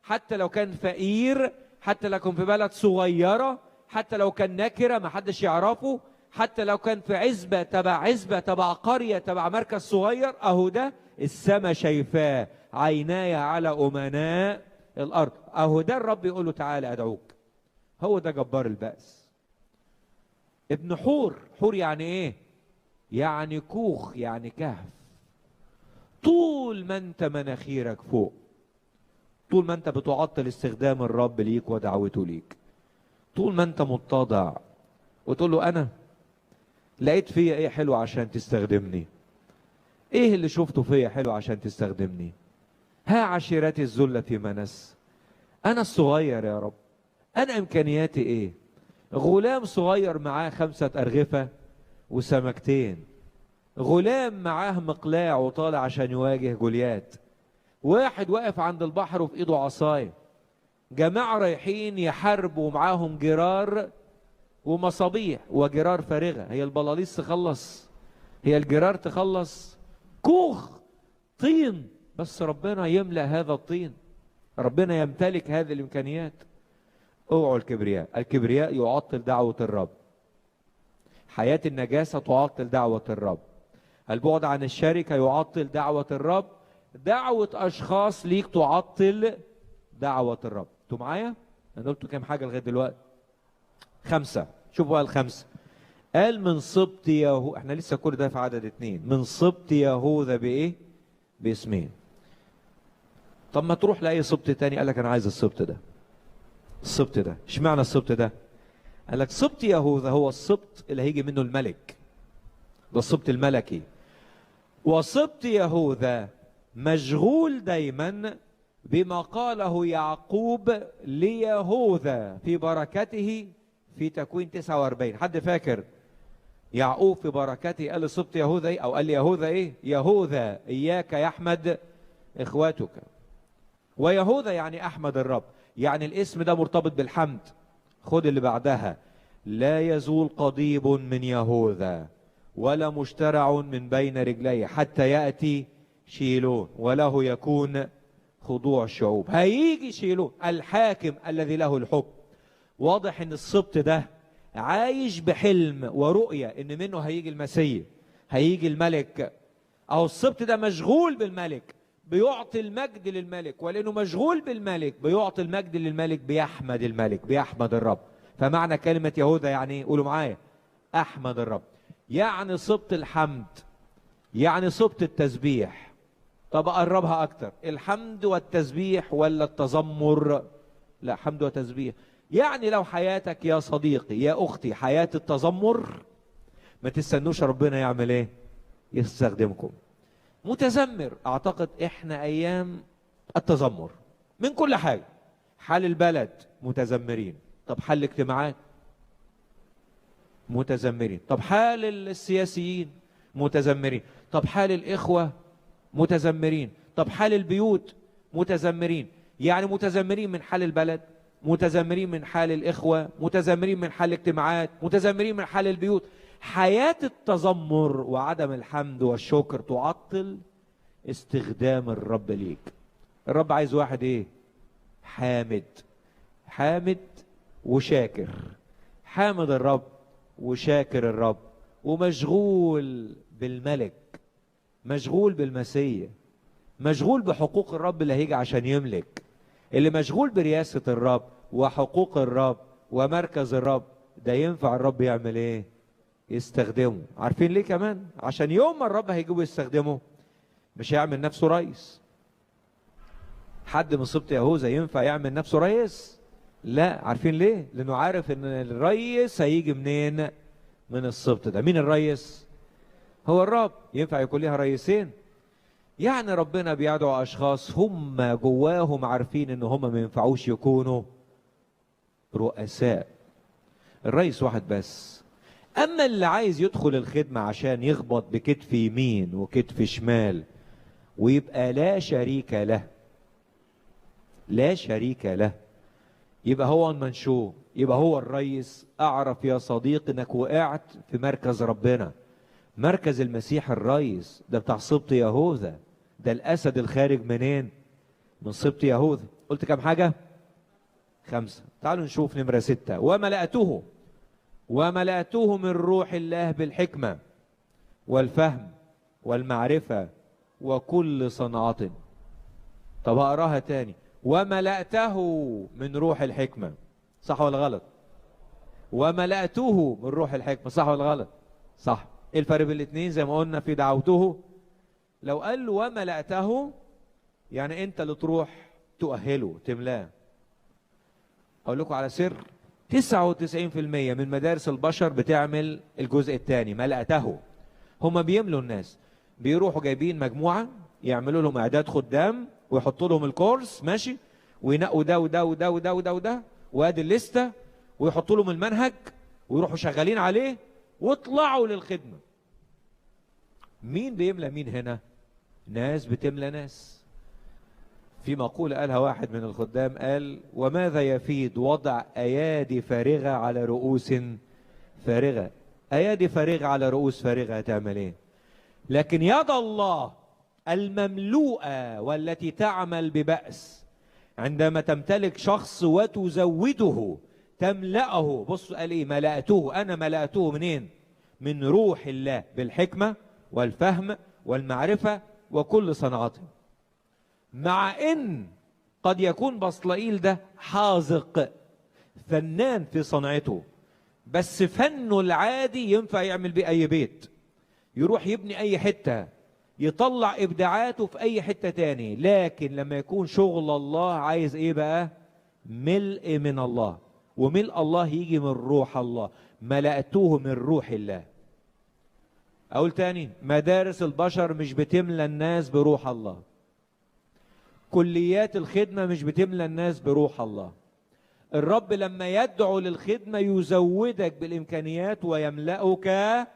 حتى لو كان فقير، حتى لو كان في بلد صغيرة، حتى لو كان نكرة ما حدش يعرفه، حتى لو كان في عزبة تبع قرية تبع مركز صغير، اهو ده السماء شايفاه، عيناي على أمناء الأرض. اهو ده الرب يقول له تعالى أدعوك. هو ده جبار البأس. ابن حور. حور يعني ايه؟ يعني كوخ، يعني كهف. طول ما انت مناخيرك فوق، طول ما انت بتعطل استخدام الرب ليك ودعوته ليك، طول ما انت متضع وتقول له انا لقيت فيا ايه حلو عشان تستخدمني، ايه اللي شفته فيا حلو عشان تستخدمني، ها عشيرتي الذلة في منس، انا الصغير يا رب، انا امكانياتي ايه؟ غلام صغير معاه 5 أرغفة وسمكتين، غلام معاه مقلاع وطالع عشان يواجه جوليات، واحد واقف عند البحر وفي ايده عصايه، جماعة رايحين يحاربوا معاهم جرار ومصابيح وجرار فارغة. هي البلاليص تخلص؟ هي الجرار تخلص؟ كوخ طين، بس ربنا يملأ هذا الطين، ربنا يمتلك هذه الإمكانيات. اوعوا الكبرياء. الكبرياء يعطل دعوة الرب. حياة النجاسة تعطل دعوة الرب. البعد عن الشركة يعطل دعوة الرب. دعوة أشخاص ليك تعطل دعوة الرب. انتوا معايا؟ أنا قلت كام حاجة لغاية دلوقتي؟ 5. شوفوا بقى ال5. قال من سبط يهوذا، احنا لسه كل ده في عدد 2. من سبط يهوذا بإيه؟ باسمين. طب ما تروح لأي سبط تاني. قال لك أنا عايز السبط ده. السبط ده، اشمعنى السبط ده؟ قال لك سبط يهوذا هو السبط اللي هيجي منه الملك، ده السبط الملكي. وسبط يهوذا مشغول دايما بما قاله يعقوب ليهوذا في بركته في تكوين 49. حد فاكر يعقوب في بركته قال لسبط يهوذا ايه؟ او قال ليهوذا ايه؟ يهوذا اياك يحمد اخواتك. ويهوذا يعني احمد الرب، يعني الاسم ده مرتبط بالحمد. خد اللي بعدها. لا يزول قضيب من يهوذا ولا مشترع من بين رجليه حتى يأتي شيلون وله يكون خضوع الشعوب. هيجي شيلون الحاكم الذي له الحكم. واضح ان السبط ده عايش بحلم ورؤية ان منه هيجي المسيح، هيجي الملك. اهو السبط ده مشغول بالملك، بيعطي المجد للملك، ولانه مشغول بالملك بيعطي المجد للملك، بيحمد الملك، بيحمد الرب. فمعنى كلمة يهوذا يعني ايه؟ قولوا معايا. احمد الرب، يعني سبط الحمد، يعني سبط التسبيح. طب اقربها اكتر، الحمد والتسبيح ولا التذمر؟ لا، حمد وتسبيح. يعني لو حياتك يا صديقي يا اختي حياة التذمر، ما تستنوش ربنا يعمل ايه؟ يستخدمكم. متذمر، اعتقد احنا ايام التذمر من كل حاجة. حال البلد متذمرين، طب حال الاجتماعات متذمرين، طب حال السياسيين متذمرين، طب حال الإخوة متذمرين، طب حال البيوت متذمرين. يعني متذمرين من حال البلد، متذمرين من حال الإخوة، متذمرين من حال الاجتماعات، متذمرين من حال البيوت. حياة التذمر وعدم الحمد والشكر تعطل استخدام الرب ليك. الرب عايز واحد ايه؟ حامد. حامد وشاكر. حامد الرب وشاكر الرب ومشغول بالملك، مشغول بالمسيح، مشغول بحقوق الرب اللي هيجي عشان يملك. اللي مشغول برياسة الرب وحقوق الرب ومركز الرب ده ينفع الرب يعمل ايه؟ يستخدمه. عارفين ليه كمان؟ عشان يوم ما الرب هيجيبه يستخدمه مش هيعمل نفسه رئيس. حد من سبط يهوذا ينفع يعمل نفسه رئيس؟ لا. عارفين ليه؟ لانه عارف ان الرئيس هيجي منين؟ من السبط ده. مين الرئيس؟ هو الرب. ينفع يكون ليها رئيسين؟ يعني ربنا بيدعو اشخاص هم جواهم عارفين ان هم ما ينفعوش يكونوا رؤساء. الرئيس واحد بس، اما اللي عايز يدخل الخدمة عشان يخبط بكتف يمين وكتف شمال ويبقى لا شريك له، لا شريك له، يبقى هو المنشور، يبقى هو الرئيس. اعرف يا صديق انك وقعت في مركز ربنا، مركز المسيح الرئيس ده بتاع سبط يهوذا، ده الاسد الخارج منين؟ من سبط يهوذا. قلت كم حاجة؟ 5. تعالوا نشوف نمرة 6. وملأته من روح الله بالحكمة والفهم والمعرفة وكل صنعة. طب هقراها تاني. وملأته من روح الحكمة، صح ولا غلط؟ وملأته من روح الحكمة، صح ولا غلط؟ صح. ايه الفرق بين الاثنين؟ زي ما قلنا في دعوته، لو قال له وملأته يعني انت اللي تروح تؤهله تملاه. اقول لكم على سر، 99% من مدارس البشر بتعمل الجزء الثاني، ملأته. هما بيملوا الناس، بيروحوا جايبين مجموعة يعملوا لهم اعداد خدام ويحطوا لهم الكورس ماشي، وينقوا ده وده وده وده وده وده وادي الليسته، ويحطوا لهم المنهج ويروحوا شغالين عليه واطلعوا للخدمة. مين بيملى مين هنا؟ ناس بتملى ناس. في مقولة قالها واحد من الخدام، قال وماذا يفيد وضع أيادي فارغة على رؤوس فارغة؟ أيادي فارغة على رؤوس فارغة هتعمل ايه؟ لكن يد الله المملوءة والتي تعمل ببأس عندما تمتلك شخص وتزوده تملأه. بصوا قال ايه؟ ملأته. انا ملأته منين؟ من روح الله بالحكمة والفهم والمعرفة وكل صنعته. مع ان قد يكون بصلائيل ده حاذق فنان في صنعته، بس فنه العادي ينفع يعمل بيه اي بيت، يروح يبني اي حتة، يطلع ابداعاته في اي حتة تاني. لكن لما يكون شغل الله عايز ايه بقى؟ ملء من الله، وملء الله يجي من روح الله. ملأته من روح الله. اقول تاني، مدارس البشر مش بتملى الناس بروح الله، كليات الخدمة مش بتملى الناس بروح الله. الرب لما يدعو للخدمة يزودك بالامكانيات ويملأك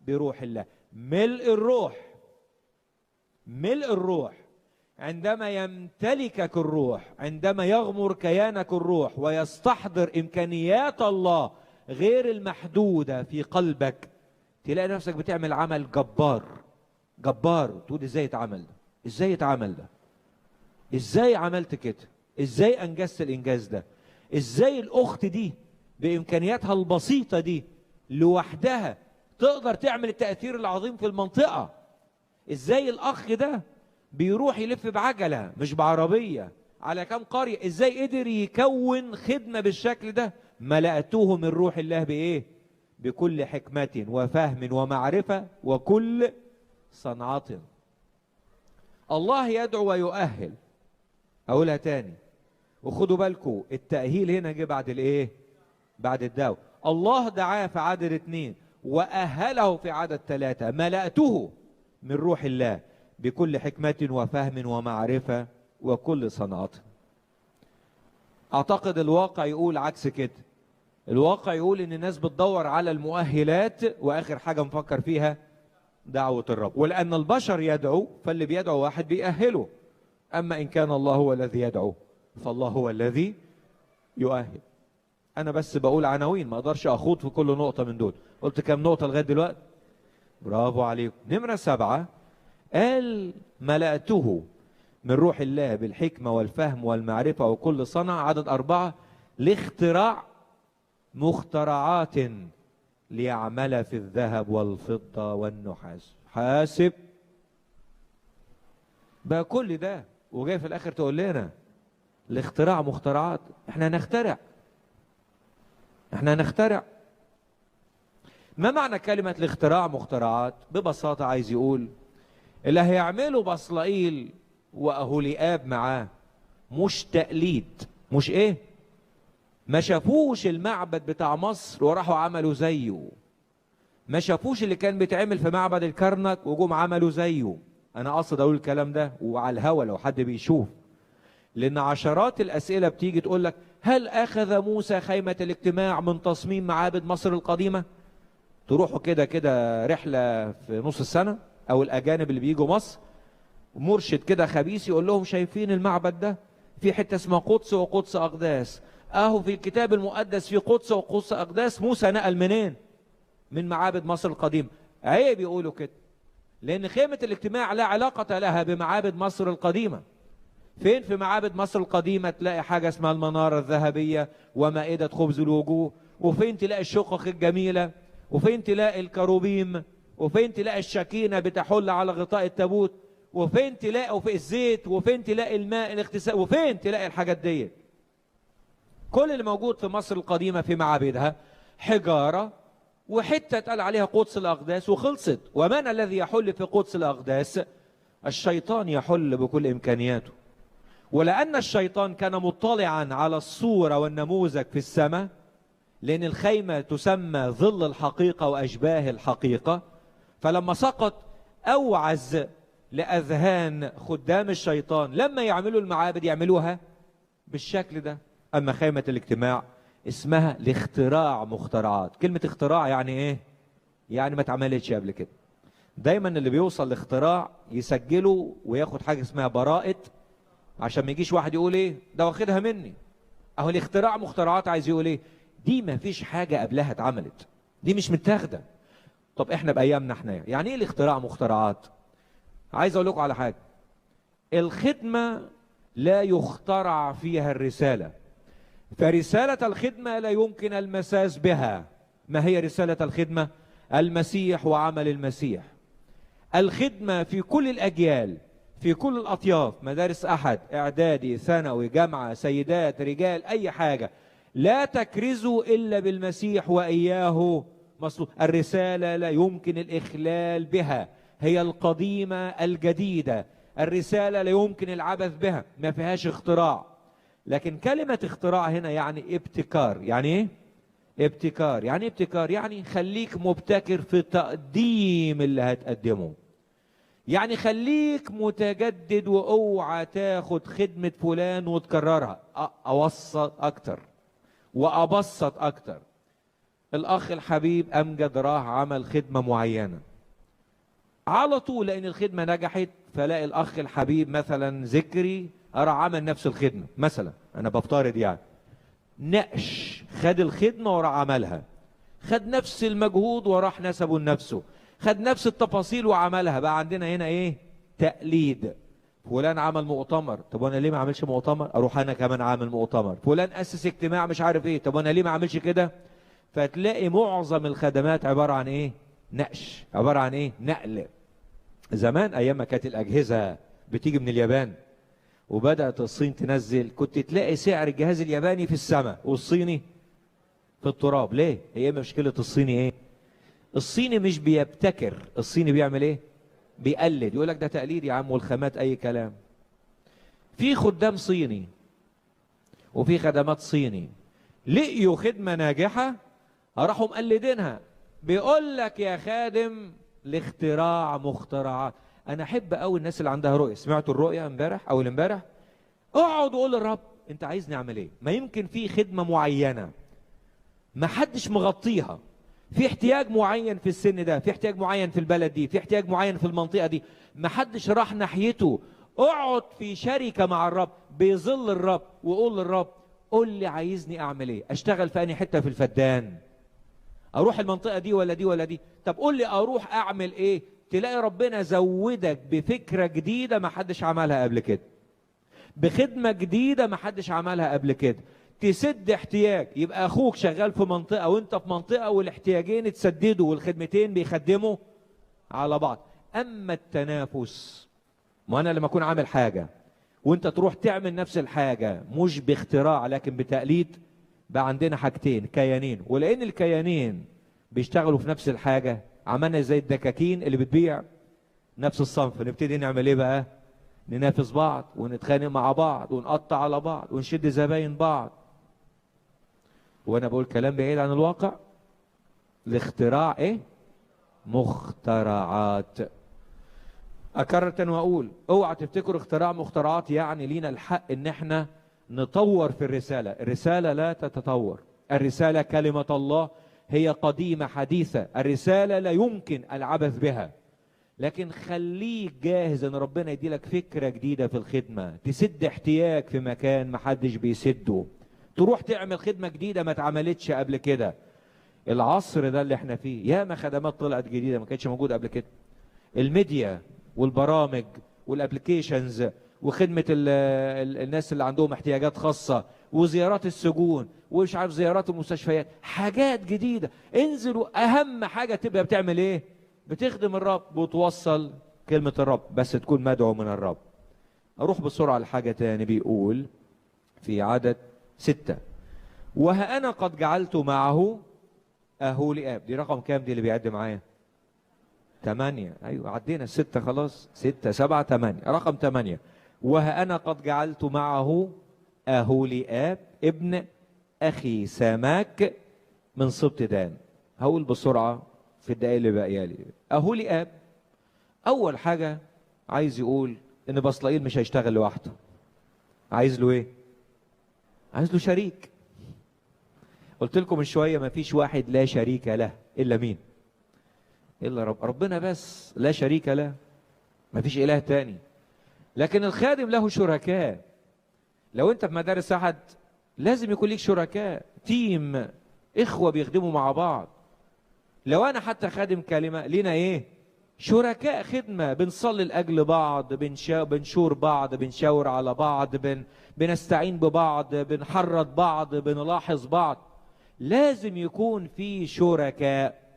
بروح الله. ملء الروح، ملء الروح عندما يمتلكك الروح، عندما يغمر كيانك الروح ويستحضر إمكانيات الله غير المحدودة في قلبك، تلاقي نفسك بتعمل عمل جبار جبار. تقول ازاي اتعمل ده؟ ازاي اتعمل ده؟ ازاي عملت كده؟ ازاي انجزت الانجاز ده؟ ازاي الاخت دي بامكانياتها البسيطة دي لوحدها تقدر تعمل التأثير العظيم في المنطقة؟ ازاي الاخ ده بيروح يلف بعجلة مش بعربية على كام قرية؟ ازاي قدر يكون خدمة بالشكل ده؟ ملأته من روح الله بايه؟ بكل حكمة وفهم ومعرفة وكل صنعة. الله يدعو ويؤهل. اقولها تاني وخدوا بالكم، التأهيل هنا جه بعد الايه؟ بعد الدعوة. الله دعاه في عدد 2 وأهله في عدد 3. ملأته من روح الله بكل حكمة وفهم ومعرفة وكل صنعة. أعتقد الواقع يقول عكس كده. الواقع يقول إن الناس بتدور على المؤهلات وآخر حاجة مفكر فيها دعوة الرب. ولأن البشر يدعو فاللي بيدعو واحد بيأهله. أما إن كان الله هو الذي يدعو فالله هو الذي يؤهل. أنا بس بقول عناوين، ما أقدرش أخوض في كل نقطة من دول. قلت كام نقطة لغاية دلوقتي؟ برافو عليكم. نمرة 7 قال ملأته من روح الله بالحكمة والفهم والمعرفة وكل صنع. عدد 4 لاختراع مخترعات ليعمل في الذهب والفضة والنحاس. حاسب بقى كل ده وجاي في الآخر تقول لنا لاختراع مخترعات. احنا هنخترع. ما معنى كلمة الاختراع مخترعات؟ ببساطة عايز يقول اللي هيعمله بصلائيل وأهوليآب معاه مش تقليد، مش ايه؟ ما شافوش المعبد بتاع مصر وراحوا عملوا زيه، ما شافوش اللي كان بيتعمل في معبد الكرنك وجم عملوا زيه. انا قصد اقول الكلام ده وعلى الهوا لو حد بيشوف، لان عشرات الاسئلة بتيجي تقول لك هل اخذ موسى خيمة الاجتماع من تصميم معابد مصر القديمة؟ تروحوا كده كده رحله في نص السنه، او الاجانب اللي بيجوا مصر، مرشد كده خبيث يقول لهم شايفين المعبد ده في حته اسمها قدس وقدس اقداس، اهو في الكتاب المقدس في قدس وقدس اقداس. موسى نقل منين؟ من معابد مصر القديمه. عيب يقولوا كده، لان خيمه الاجتماع لا علاقه لها بمعابد مصر القديمه. فين في معابد مصر القديمه تلاقي حاجه اسمها المناره الذهبيه ومائده خبز الوجوه؟ وفين تلاقي الشقق الجميله؟ وفين تلاقي الكروبيم؟ وفين تلاقي الشكينه بتحل على غطاء التابوت؟ وفين تلاقي في الزيت؟ وفين تلاقي الماء الاغتسال؟ وفين تلاقي الحاجات دي؟ كل اللي موجود في مصر القديمه في معابدها حجاره وحته اتقال عليها قدس الاقداس وخلصت. ومن الذي يحل في قدس الاقداس؟ الشيطان يحل بكل امكانياته. ولان الشيطان كان مطلعا على الصوره والنموذج في السماء، لان الخيمه تسمى ظل الحقيقه واشباه الحقيقه، فلما سقط اوعز لاذهان خدام الشيطان لما يعملوا المعابد يعملوها بالشكل ده. اما خيمه الاجتماع اسمها لاختراع مخترعات. كلمه اختراع يعني ايه؟ يعني ما اتعملتش قبل كده. دايما اللي بيوصل لاختراع يسجله وياخد حاجه اسمها براءه، عشان ما يجيش واحد يقول ايه ده واخدها مني. اهو الاختراع مخترعات عايز يقول ايه؟ دي ما فيش حاجه قبلها اتعملت، دي مش متاخده. طب احنا بايامنا احنا يعني ايه الاختراع مخترعات؟ عايز اقول لكم على حاجه. الخدمه لا يخترع فيها الرساله، فرساله الخدمه لا يمكن المساس بها. ما هي رساله الخدمه؟ المسيح وعمل المسيح. الخدمه في كل الاجيال، في كل الاطياف، مدارس احد، اعدادي، ثانوي، جامعه، سيدات، رجال، اي حاجه، لا تكرزوا الا بالمسيح واياه مصلوب. الرساله لا يمكن الاخلال بها، هي القديمه الجديده. الرساله لا يمكن العبث بها، ما فيهاش اختراع. لكن كلمه اختراع هنا يعني ابتكار. يعني ايه ابتكار؟ يعني ايه ابتكار؟ يعني خليك مبتكر في تقديم اللي هتقدمه. يعني خليك متجدد، واوعى تاخد خدمة فلان وتكررها. اوسط اكتر وابسط اكتر. الاخ الحبيب امجد راح عمل خدمة معينة، على طول لان الخدمة نجحت فلاقي الاخ الحبيب مثلا ذكري راح عمل نفس الخدمة مثلا، انا بفترض يعني، نقش خد الخدمة وراح عملها، خد نفس المجهود وراح نسبه لنفسه، خد نفس التفاصيل وعملها. بقى عندنا هنا ايه؟ تقليد. فلان عمل مؤتمر، طب وانا ليه ما اعملش مؤتمر؟ اروح انا كمان عامل مؤتمر. فلان اسس اجتماع مش عارف ايه، طب وانا ليه ما اعملش كده؟ فتلاقي معظم الخدمات عباره عن ايه؟ نقش، عباره عن ايه؟ نقل. زمان ايام ما كانت الاجهزه بتيجي من اليابان وبدات الصين تنزل، كنت تلاقي سعر الجهاز الياباني في السماء والصيني في التراب. ليه؟ هي مشكله الصيني ايه؟ الصيني مش بيبتكر، الصيني بيعمل ايه؟ بيقلد. يقول لك ده تقليد يا عم والخامات اي كلام. في خدام صيني وفي خدمات صيني لقيوا خدمه ناجحه راحوا مقلدينها. بيقول لك يا خادم لاختراع مخترعات. انا احب قوي الناس اللي عندها رؤيه. سمعتوا الرؤيه امبارح او امبارح؟ اقعد وقول للرب انت عايزني اعمل ايه؟ ما يمكن في خدمه معينه ما حدش مغطيها، في احتياج معين في السن ده، في احتياج معين في البلد دي، في احتياج معين في المنطقه دي، ما حدش راح ناحيته. اقعد في شركه مع الرب بظل الرب وقول للرب قول لي عايزني اعمل ايه؟ اشتغل في انهي حته في الفدان؟ اروح المنطقه دي ولا دي ولا دي؟ طب قول لي اروح اعمل ايه؟ تلاقي ربنا زودك بفكره جديده ما حدش عملها قبل كده، بخدمه جديده ما حدش عملها قبل كده، تسد احتياج. يبقى اخوك شغال في منطقه وانت في منطقه والاحتياجين اتسددوا والخدمتين بيخدموا على بعض. اما التنافس، ما انا لما اكون عامل حاجه وانت تروح تعمل نفس الحاجه مش باختراع لكن بتقليد، بقى عندنا حاجتين، كيانين. ولان الكيانين بيشتغلوا في نفس الحاجه عملنا زي الدكاكين اللي بتبيع نفس الصنف. نبتدي نعمل ايه بقى؟ ننافس بعض ونتخانق مع بعض ونقطع على بعض ونشد زباين بعض. وانا بقول كلام بعيد عن الواقع. الاختراع ايه؟ مخترعات. اكرر تاني واقول اوعى تفتكروا اختراع مخترعات يعني لينا الحق ان احنا نطور في الرساله. الرساله لا تتطور، الرساله كلمه الله هي قديمة حديثة، الرسالة لا يمكن العبث بها، لكن خليك جاهز ان ربنا يديلك فكرة جديدة في الخدمة، تسد احتياج في مكان محدش بيسده، تروح تعمل خدمة جديدة ما اتعملتش قبل كده. العصر ده اللي احنا فيه ياما خدمات طلعت جديدة ما كانتش موجودة قبل كده، الميديا والبرامج والابليكيشنز وخدمة الناس اللي عندهم احتياجات خاصة وزيارات السجون ومش عارف زيارات المستشفيات، حاجات جديدة. انزلوا، اهم حاجة تبقى بتعمل ايه؟ بتخدم الرب وتوصل كلمة الرب، بس تكون مدعو من الرب. اروح بسرعة لحاجة تاني، بيقول في عدد 6: وها انا قد جعلت معه اهولياب. دي رقم كام دي اللي بيعد معايا؟ 8. ايوه عدينا 6 خلاص، 6 7 8، رقم 8. وها انا قد جعلت معه اهولياب ابن اخي ساماك من سبط دان. هقول بسرعه في الدقايق اللي باقيه لي. اهولياب اول حاجه عايز يقول ان بصلائيل مش هيشتغل لوحده، عايز له ايه؟ عايز له شريك. قلت لكم من شويه ما فيش واحد لا شريك له الا مين؟ الا ربنا بس، لا شريك له، ما فيش اله تاني. لكن الخادم له شركاء. لو انت في مدارس احد لازم يكون ليك شركاء، تيم، اخوه بيخدموا مع بعض. لو انا حتى خادم كلمه لينا ايه؟ شركاء خدمه، بنصلي لاجل بعض، بنشور بعض، بنشاور على بعض، بنستعين ببعض، بنحرض بعض، بنلاحظ بعض. لازم يكون في شركاء.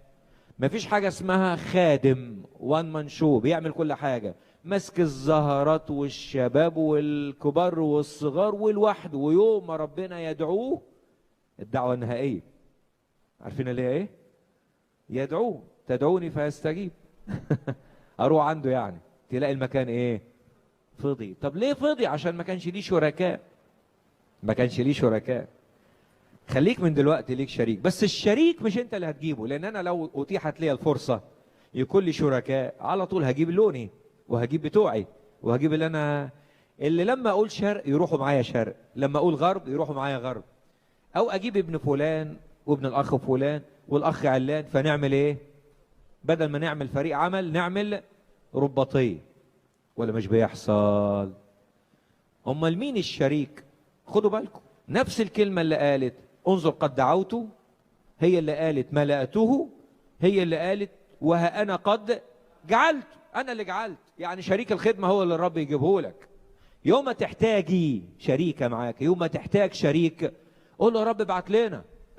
مفيش حاجه اسمها خادم وان مان شو بيعمل كل حاجه، مسك الزهرات والشباب والكبار والصغار والوحد، ويوم ما ربنا يدعوه الدعوه النهائيه، عارفين اللي هي ايه؟ يدعوه، تدعوني فاستجيب. اروح عنده يعني تلاقي المكان ايه؟ فضي. طب ليه فضي؟ عشان ما كانش ليه شركاء، ما كانش ليه شركاء. خليك من دلوقتي ليك شريك، بس الشريك مش انت اللي هتجيبه، لان انا لو اتيحت لي الفرصه يكون لي شركاء على طول هجيب لوني وهجيب بتوعي وهجيب اللي لما اقول شرق يروحوا معايا شرق، لما اقول غرب يروحوا معايا غرب، او اجيب ابن فلان وابن الاخ فلان والاخ علان، فنعمل ايه؟ بدل ما نعمل فريق عمل نعمل رباطيه. ولا مش بيحصل؟ امال مين الشريك؟ خدوا بالكم، نفس الكلمه اللي قالت انظر قد دعوته هي اللي قالت ملأته، هي اللي قالت وها انا قد جعلت. انا اللي جعلت، يعني شريك الخدمه هو اللي الرب يجيبه لك. يوم ما تحتاجي شريكه معاك، يوم ما تحتاج شريك، قول له يا رب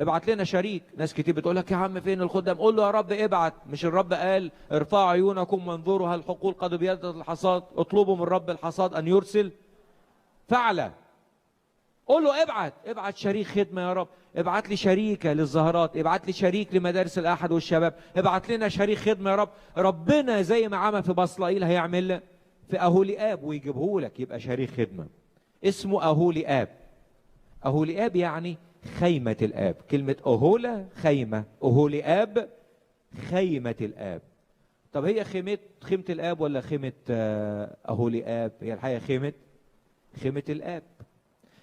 ابعت لنا شريك. ناس كتير بتقول لك يا عم فين الخدام؟ قول له يا رب ابعت. مش الرب قال ارفعوا عيونكم وانظروا هل الحقول قد بيدت الحصاد؟ اطلبوا من رب الحصاد ان يرسل فعله. قول له ابعت شريك خدمه يا رب، ابعت لي شريكه للزهرات، ابعت لي شريك لمدارس الاحد والشباب، ابعت لنا شريك خدمه يا رب. ربنا زي ما عمل في بصلائيل هيعمل في اهولياب ويجيبه لك يبقى شريك خدمه. اسمه اهولياب. اهولياب يعني خيمه الاب. كلمه اهولا خيمه، اهولياب خيمه الاب. طب هي خيمه الاب ولا خيمه اهولياب؟ هي الحقيقه خيمه الاب.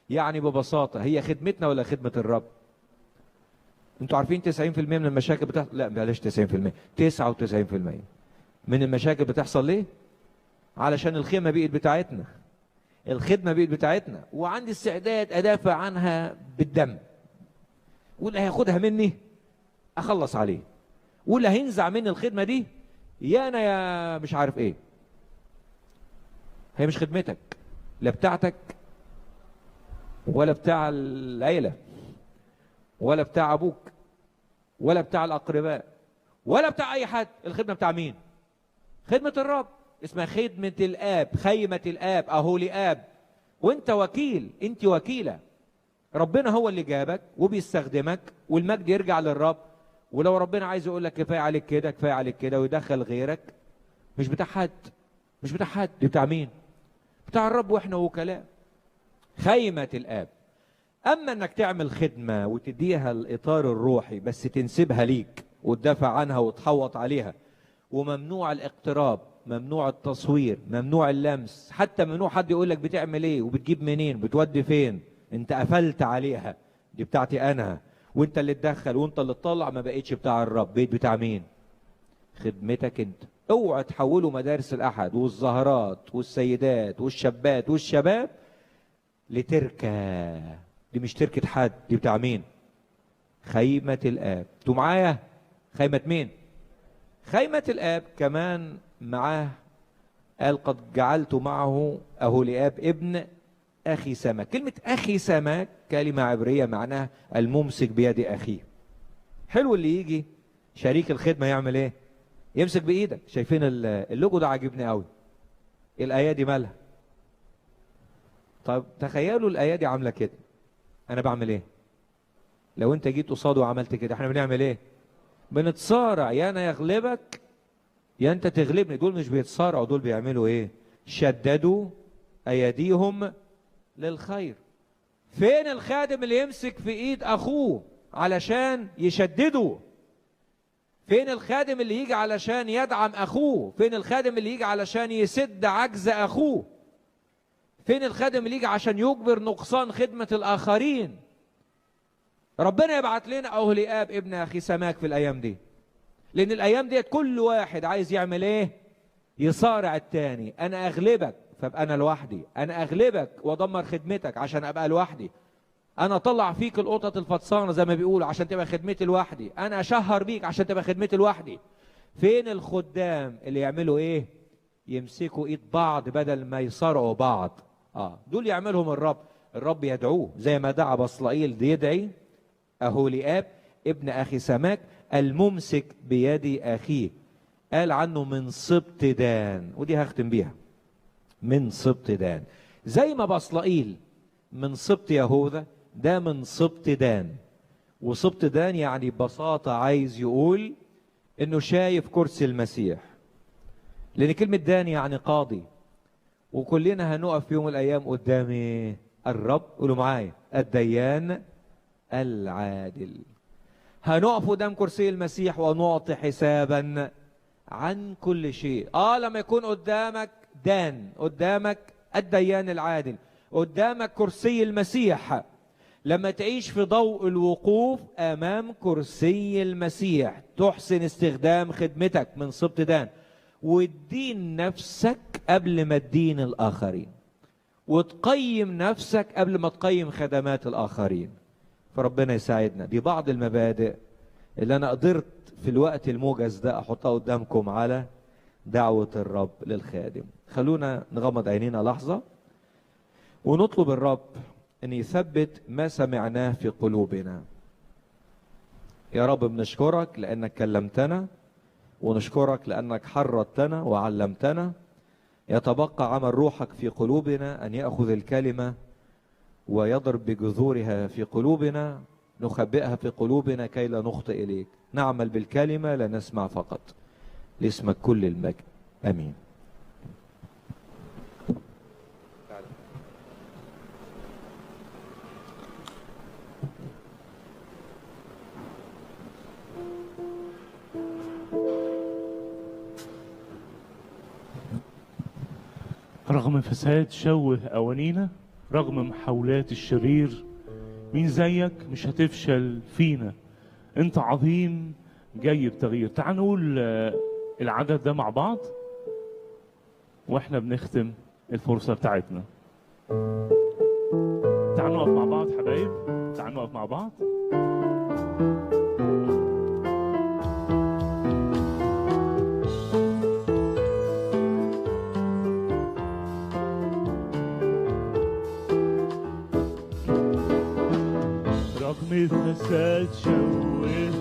يعني ببساطة هي خدمتنا ولا خدمة الرب؟ انتوا عارفين 90% من المشاكل بتحصل، لا بلاش 90%، 99% من المشاكل بتحصل ليه؟ علشان الخيمة بقت بتاعتنا، الخدمة بقت بتاعتنا، وعندي استعداد أدافع عنها بالدم، واللي هياخدها مني أخلص عليه، واللي هينزع مني الخدمة دي يا أنا يا مش عارف إيه. هي مش خدمتك، لا بتاعتك ولا بتاع العيلة ولا بتاع أبوك ولا بتاع الأقرباء ولا بتاع أي حد. الخدمة بتاع مين؟ خدمة الرب، اسمها خدمة الآب، خيمة الآب، أهولياب. وأنت وكيل، أنت وكيلة. ربنا هو اللي جابك وبيستخدمك، والمجد يرجع للرب. ولو ربنا عايز يقول لك كفاية عليك كده كفاية عليك كده ويدخل غيرك، مش بتاع حد، مش بتاع حد، دي بتاع مين؟ بتاع الرب، وإحنا وكلاء. خيمة الآب. أما أنك تعمل خدمة وتديها الإطار الروحي بس تنسبها ليك وتدافع عنها وتحوط عليها، وممنوع الاقتراب، ممنوع التصوير، ممنوع اللمس، حتى ممنوع حد يقول لك بتعمل ايه وبتجيب منين بتودي فين، انت قفلت عليها، دي بتاعتي انا، وانت اللي تدخل وانت اللي تطلع، ما بقتش بتاع الرب، بقيت بتاع مين؟ خدمتك انت. اوعى تحولوا مدارس الاحد والزهرات والسيدات والشابات والشباب لتركه. دي مش تركه حد، دي بتاع مين؟ خيمه الاب. انتوا معايا؟ خيمه مين؟ خيمه الاب. كمان معاه قال قد جعلت معه أهوليآب ابن أخي سماك. كلمة أخي سماك كلمة عبرية معناها الممسك بيد أخيه. حلو اللي يجي شريك الخدمة يعمل إيه؟ يمسك بإيدك. شايفين اللوجو ده؟ عاجبني قوي. الأيادي مالها؟ طب تخيلوا الأيادي عاملة كده، أنا بعمل إيه؟ لو أنت جيت قصاده وعملت كده، إحنا بنعمل إيه؟ بنتصارع، يا أنا يغلبك يا انت تغلبني. دول مش بيتصارعوا، دول بيعملوا ايه؟ شددوا ايديهم للخير. فين الخادم اللي يمسك في ايد اخوه علشان يشدده؟ فين الخادم اللي يجي علشان يدعم اخوه؟ فين الخادم اللي يجي علشان يسد عجز اخوه؟ فين الخادم اللي يجي عشان يجبر نقصان خدمة الاخرين؟ ربنا يبعت لنا أهوليآب ابن اخي سماك في الايام دي، لأن الأيام ديت كل واحد عايز يعمل إيه؟ يصارع التاني. أنا أغلبك فأبقى أنا لوحدي، أنا أغلبك وأدمر خدمتك عشان أبقى لوحدي، أنا أطلع فيك القطط الفطسانة زي ما بيقولوا عشان تبقى خدمتي لوحدي، أنا أشهر بيك عشان تبقى خدمتي لوحدي. فين الخدام اللي يعملوا إيه؟ يمسكوا إيد بعض بدل ما يصارعوا بعض. دول يعملهم الرب. الرب يدعوه زي ما دعا بصلائيل يدعي أهوليآب ابن أخي سماك الممسك بيد أخيه. قال عنه من سبط دان، ودي هختم بيها، من سبط دان. زي ما بصلائيل من سبط يهوذا، ده من سبط دان. وسبط دان يعني ببساطة عايز يقول انه شايف كرسي المسيح، لان كلمة دان يعني قاضي. وكلنا هنقف في يوم من الايام قدام الرب. قولوا معايا: الديان العادل. هنقف قدام كرسي المسيح ونعطي حسابا عن كل شيء. لما يكون قدامك دان، قدامك الديان العادل، قدامك كرسي المسيح، لما تعيش في ضوء الوقوف امام كرسي المسيح، تحسن استخدام خدمتك من سبط دان، وتدين نفسك قبل ما تدين الاخرين، وتقيم نفسك قبل ما تقيم خدمات الاخرين. فربنا يساعدنا. دي بعض المبادئ اللي انا قدرت في الوقت الموجز ده احطها قدامكم على دعوة الرب للخادم. خلونا نغمض عينينا لحظة ونطلب الرب ان يثبت ما سمعناه في قلوبنا. يا رب بنشكرك لانك كلمتنا، ونشكرك لانك حرضتنا وعلمتنا. يتبقى عمل روحك في قلوبنا ان يأخذ الكلمة ويضرب بجذورها في قلوبنا، نخبئها في قلوبنا كي لا نخطئ إليك. نعمل بالكلمة لا نسمع فقط. لاسمك كل المجد، أمين.
رغم فساد شوه أوانينا، رغم محاولات الشرير، مين زيك؟ مش هتفشل فينا، انت عظيم جاي بتغيير. تعال نقول العدد ده مع بعض واحنا بنختم الفرصة بتاعتنا. تعال نقف مع بعض حبايب، تعال نقف مع بعض. رغم فساد شوه